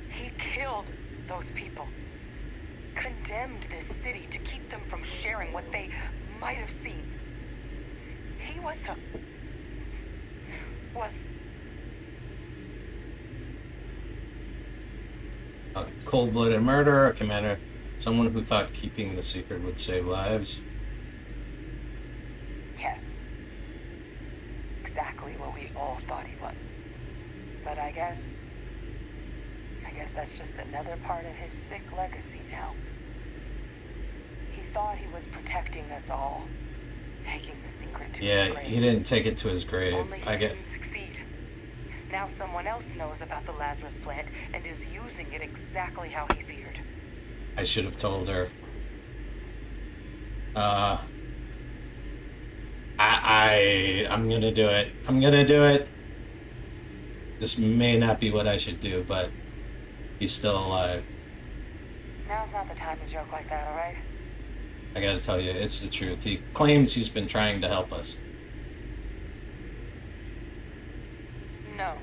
He killed those people. Condemned this city to keep them from sharing what they might have seen. He was A cold-blooded murderer, a commander, someone who thought keeping the secret would save lives. yes. Exactly what we all thought he was. But I guess that's just another part of his sick legacy now. He thought he was protecting us all, taking the secret to his grave. He didn't take it to his grave. Only he didn't succeed. Now someone else knows about the Lazarus plant and is using it exactly how he feared. I should have told her. I'm gonna do it. I'm gonna do it. This may not be what I should do, but he's still alive. Now's not the time to joke like that, all right? I gotta tell you, it's the truth. He claims he's been trying to help us. No.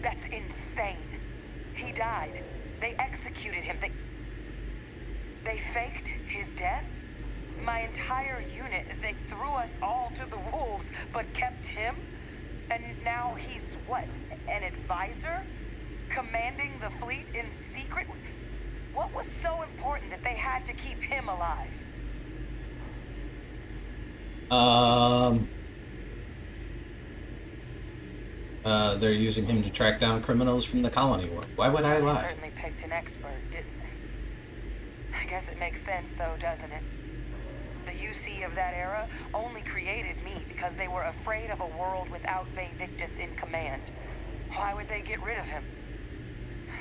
That's insane. He died. They executed him. They faked his death? My entire unit, they threw us all to the wolves, but kept him? And now he's what? An advisor? Commanding the fleet in secret? What was so important that they had to keep him alive? They're using him to track down criminals from the colony. Why would I They lie? certainly picked an expert, didn't they? I guess it makes sense, though, doesn't it? The UC of that era only created me because they were afraid of a world without Victus in command. Why would they get rid of him?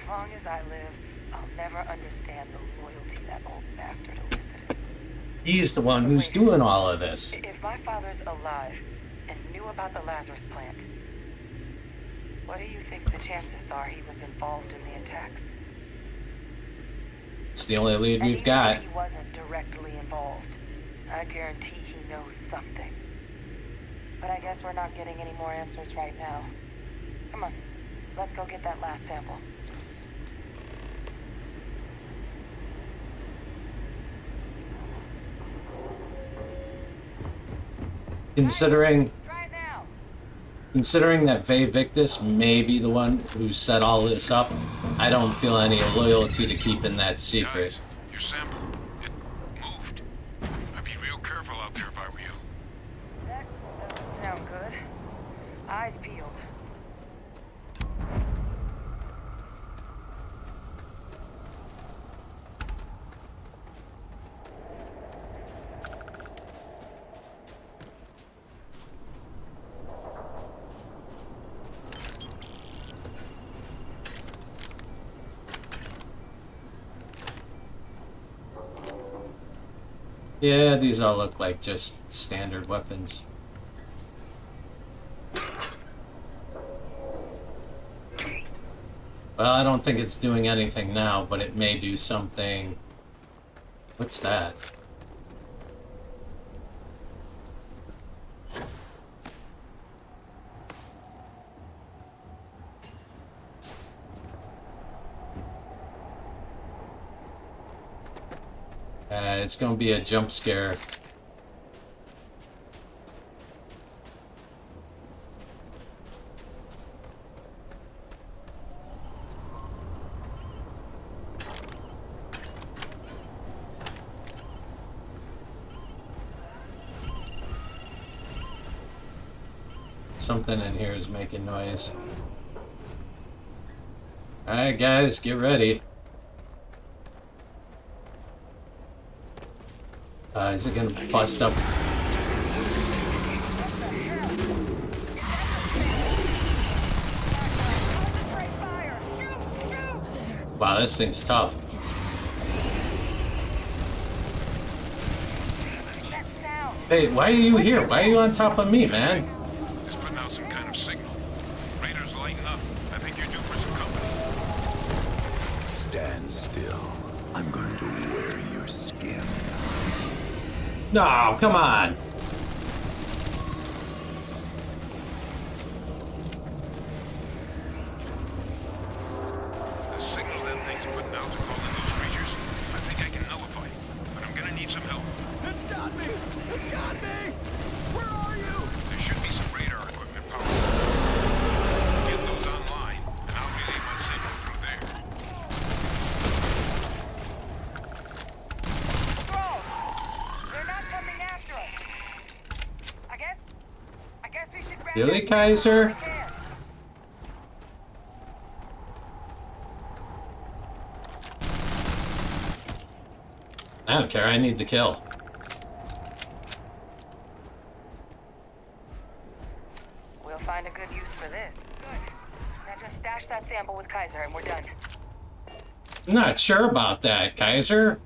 As long as I live, I'll never understand the loyalty that old bastard elicited. He's the one who's doing all of this. If my father's alive and knew about the Lazarus plant, what do you think the chances are he was involved in the attacks? It's the only lead And we've even got. if he wasn't directly involved, I guarantee he knows something. But I guess we're not getting any more answers right now. Come on, let's go get that last sample. Considering Try it now. considering that Vae Victus may be the one who set all this up, I don't feel any loyalty to keeping that secret. Guys, your sample, it moved. I'd be real careful out there if I were you. That doesn't sound good. Eyes peeled. Yeah, these all look like just standard weapons. Well, I don't think it's doing anything now, but it may do something. What's that? It's gonna be a jump scare. Something in here is making noise. Alright guys, get ready. Is it gonna bust up? Wow, this thing's tough. Hey, why are you here? Why are you on top of me, man? It's putting out some kind of signal. Raiders lighten up. I think you're due for some company. Stand still. I'm going to wear your skin. No, come on. The signal that thing's putting out to call in those creatures, I think I can nullify it, but I'm gonna need some help. It's got me! It's got me! Where are you? There should be some radar equipment powered. Get those online, and I'll relay my signal through there. They're not coming after us. I guess we should grab Really, them Kaiser? while we can. I don't care, I need the kill. We'll find a good use for this. Good. Now just stash that sample with Kaiser and we're done. I'm not sure about that, Kaiser.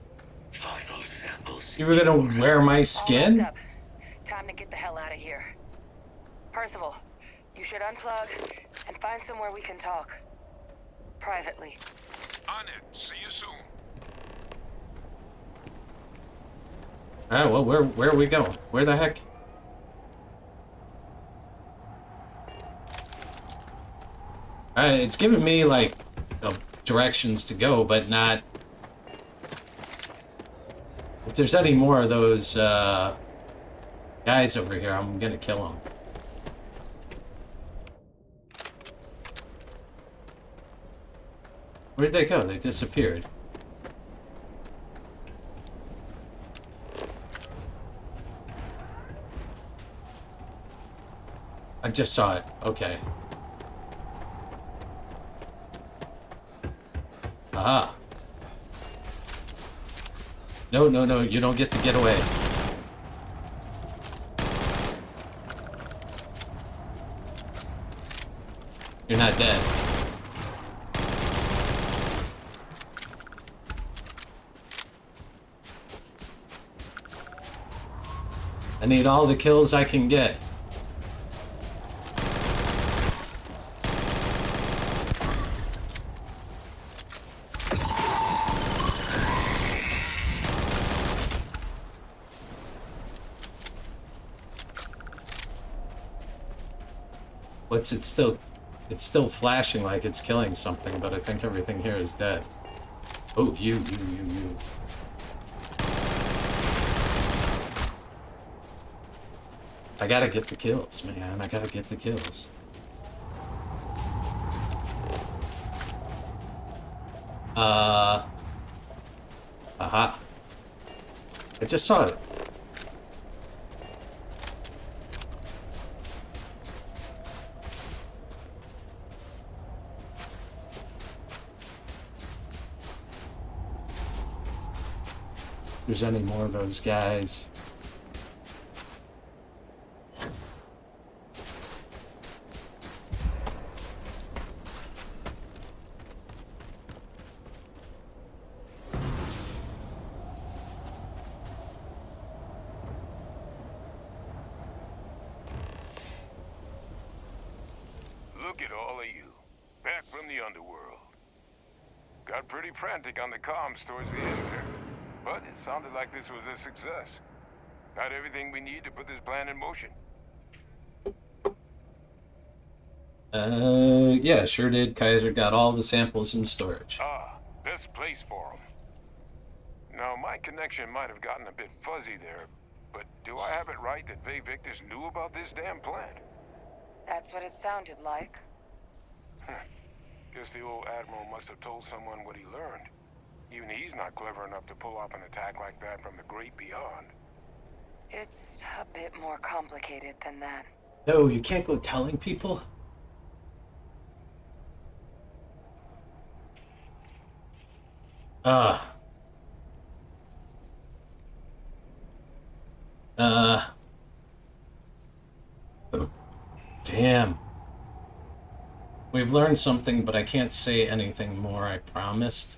Final samples. You were gonna wear my All skin? wrapped up. Time to get the hell out of here. Percival, you should unplug and find somewhere we can talk. Privately. On it. See you soon. Alright, well, where are we going? Where the heck? Alright, it's giving me, like, directions to go, but not... If there's any more of those, guys over here, I'm gonna kill them. Where'd they go? They disappeared. I just saw it. Okay. Aha. No, no, no, you don't get to get away. You're not dead. I need all the kills I can get. What's it still? It's still flashing like it's killing something, but I think everything here is dead. Oh, you. I gotta get the kills, man. I gotta get the kills. Aha. I just saw it. If there's any more of those guys. Look at all of you. Back from the underworld. Got pretty frantic on the comms towards the end there. But it sounded like this was a success. Got everything we need to put this plan in motion. Yeah, sure did. Kaiser got all the samples in storage. Ah, best place for them. Now, my connection might have gotten a bit fuzzy there, but do I have it right that Vay Victus knew about this damn plan? That's what it sounded like. Guess the old Admiral must have told someone what he learned. Even he's not clever enough to pull off an attack like that from the great beyond. It's a bit more complicated than that. No, you can't go telling people. Oh, damn. We've learned something, but I can't say anything more, I promised.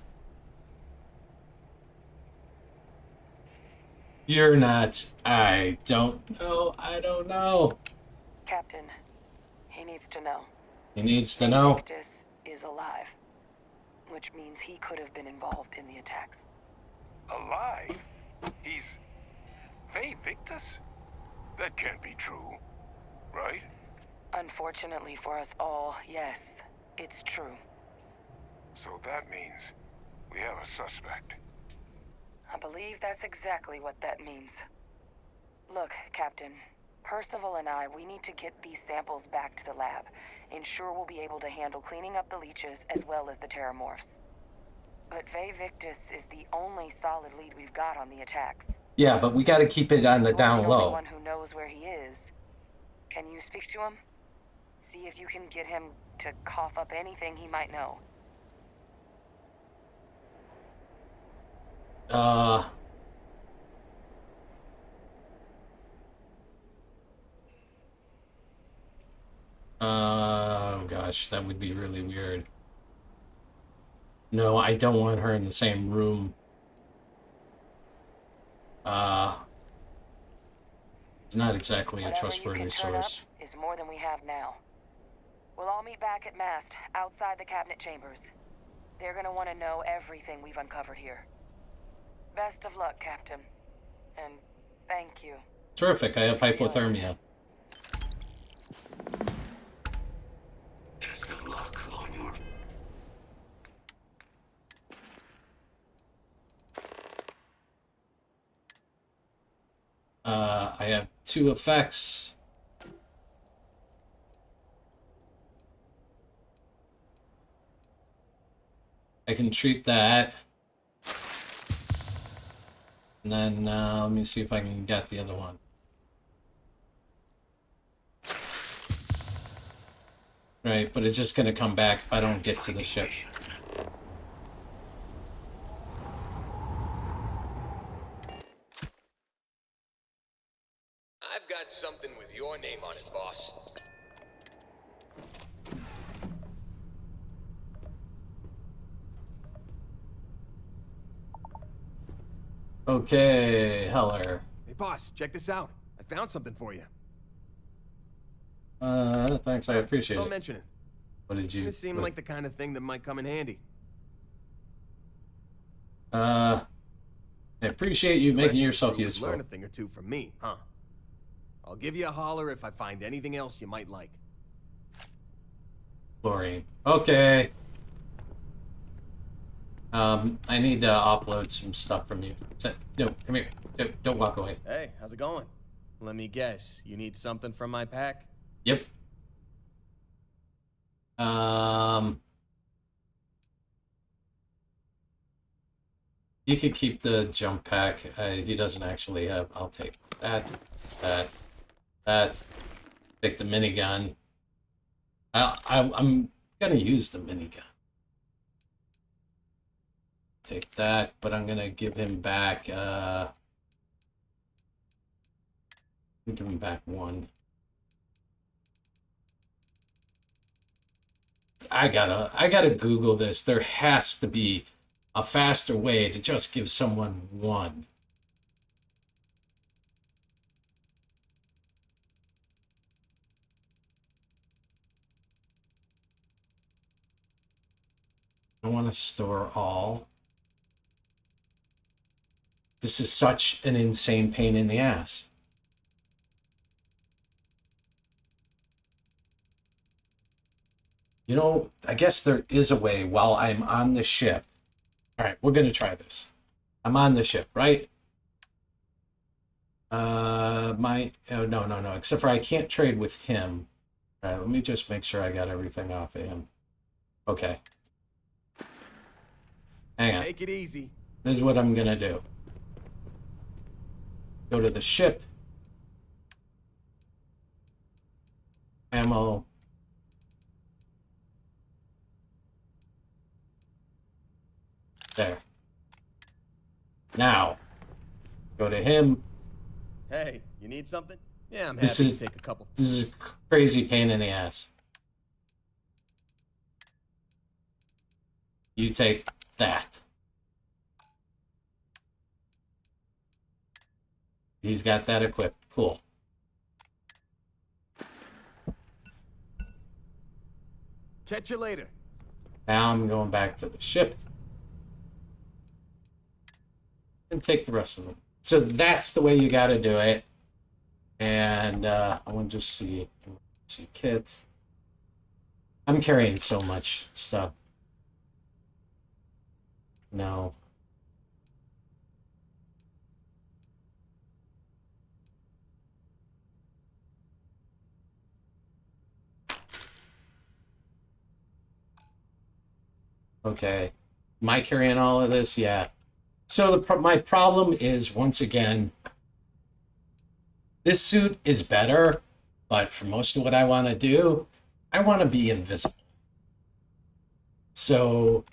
You're not. I don't know. Captain, he needs to know. He needs to know. Victus is alive, which means he could have been involved in the attacks. Alive? He's... Vay Victus? That can't be true, right? Unfortunately for us all, yes, it's true. So that means we have a suspect. I believe that's exactly what that means. Look, Captain, Percival and I, we need to get these samples back to the lab. Ensure we'll be able to handle cleaning up the leeches as well as the terramorphs. But Vay Victus is the only solid lead we've got on the attacks. Yeah, but we gotta keep it on the down You're the only low. one who knows where he is. Can you speak to him? See if you can get him to cough up anything he might know. Oh gosh, that would be really weird. No, I don't want her in the same room. It's not exactly a trustworthy source. Is more than we have now. We'll all meet back at Mast, outside the cabinet chambers. They're gonna want to know everything we've uncovered here. Best of luck, Captain. And thank you. Terrific, I have hypothermia. Best of luck on your... I have 2 effects. I can treat that. And then, let me see if I can get the other one. Right, but it's just gonna come back if I don't get to the ship. I've got something with your name on it, boss. Okay, Heller. Hey, boss, check this out. I found something for you. Thanks, I appreciate Don't it. mention it. What did you... This seemed like the kind of thing that might come in handy. I appreciate you making yourself useful. Learn a thing or two from me, huh? I'll give you a holler if I find anything else you might like. Chlorine. Okay. I need to offload some stuff from you. No, come here. Don't walk away. Hey, how's it going? Let me guess. You need something from my pack? Yep. You could keep the jump pack. He doesn't actually have. I'll take that. Take the minigun. I'm gonna use the minigun. Take that, but I'm gonna give him back. Give him back one. I gotta Google this. There has to be a faster way to just give someone one. I want to store all. This is such an insane pain in the ass. You know, I guess there is a way while I'm on the ship. All right, we're going to try this. I'm on the ship, right? Oh, no. Except for I can't trade with him. All right, let me just make sure I got everything off of him. Okay. Hang on. Take it easy. This is what I'm going to do. Go to the ship. Ammo. There. Now, go to him. Hey, you need something? Yeah, I'm happy to take a couple. This is a crazy pain in the ass. You take that. He's got that equipped. Cool. Catch you later. Now I'm going back to the ship. And take the rest of them. So that's the way you got to do it. And I want to just see kit. I'm carrying so much stuff. No. Okay. Am I carrying all of this? Yeah. So my problem is, once again, this suit is better, but for most of what I want to do, I want to be invisible. So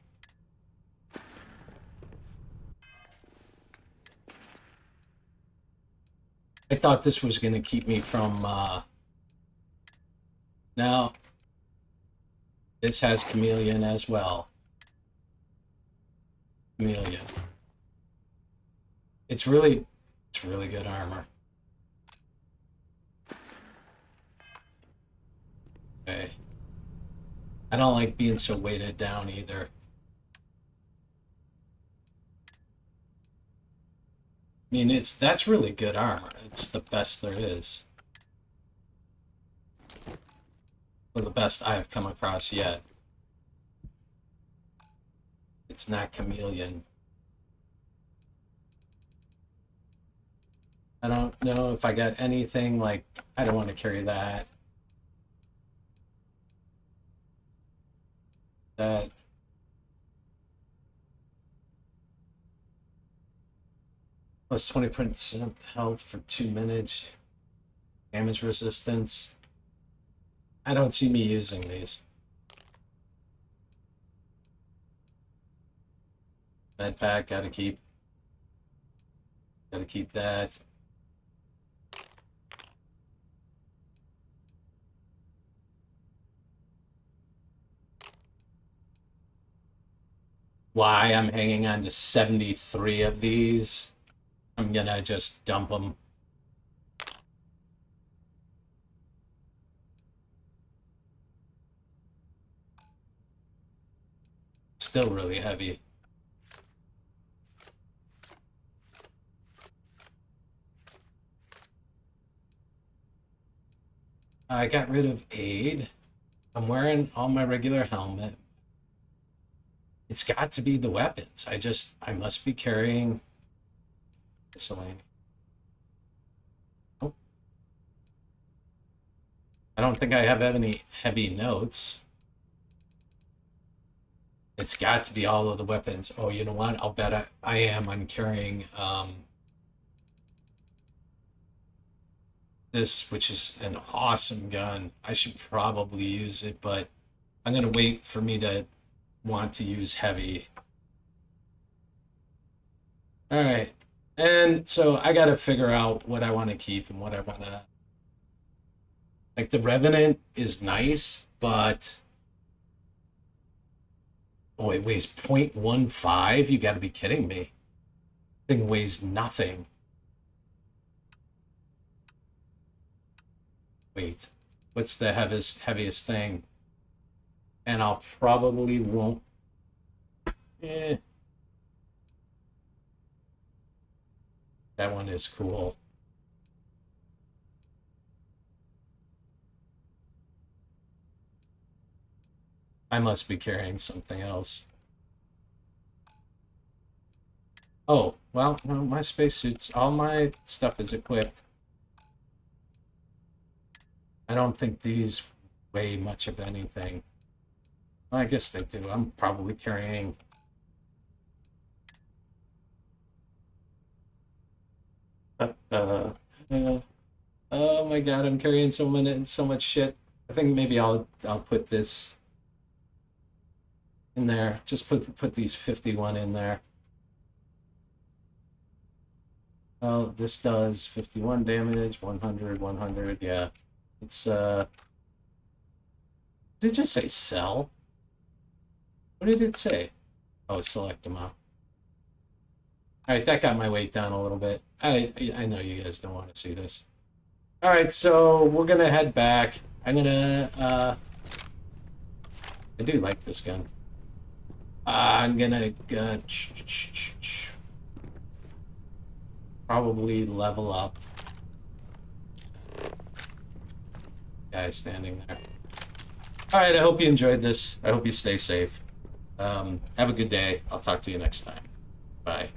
I thought this was going to keep me from... Now, this has chameleon as well. Chameleon. It's really good armor. Okay. I don't like being so weighted down either. I mean, that's really good armor. It's the best there is. Well, the best I've come across yet. It's not chameleon. I don't know if I got anything like, I don't want to carry that. That. Plus 20% health for 2 minutes. Damage resistance. I don't see me using these. Med pack, gotta keep that. Why I'm hanging on to 73 of these. I'm gonna just dump them. still really heavy. I got rid of aid. I'm wearing all my regular helmet. It's got to be the weapons. I must be carrying miscellaneous. Oh. I don't think I have any heavy notes. It's got to be all of the weapons. Oh, you know what? I'll bet I am. I'm carrying this, which is an awesome gun. I should probably use it, but I'm going to wait for me to want to use heavy. All right. And so I got to figure out what I want to keep and what I want to... Like, the Revenant is nice, but... Oh, it weighs 0.15? You got to be kidding me. Thing weighs nothing. Wait. What's the heaviest thing? And I'll probably won't... That one is cool. I must be carrying something else. Oh, well, no, my spacesuits, all my stuff is equipped. I don't think these weigh much of anything. Well, I guess they do. I'm probably carrying... oh my god, I'm carrying so much shit. I think maybe I'll put this in there. Just put these 51 in there. Oh, this does 51 damage, 100, yeah. It's did it just say sell? What did it say? Oh, select them out. Alright, that got my weight down a little bit. I know you guys don't want to see this. Alright, so we're gonna head back. I'm gonna I do like this gun. I'm gonna probably level up. Guy standing there. Alright, I hope you enjoyed this. I hope you stay safe. Have a good day. I'll talk to you next time. Bye.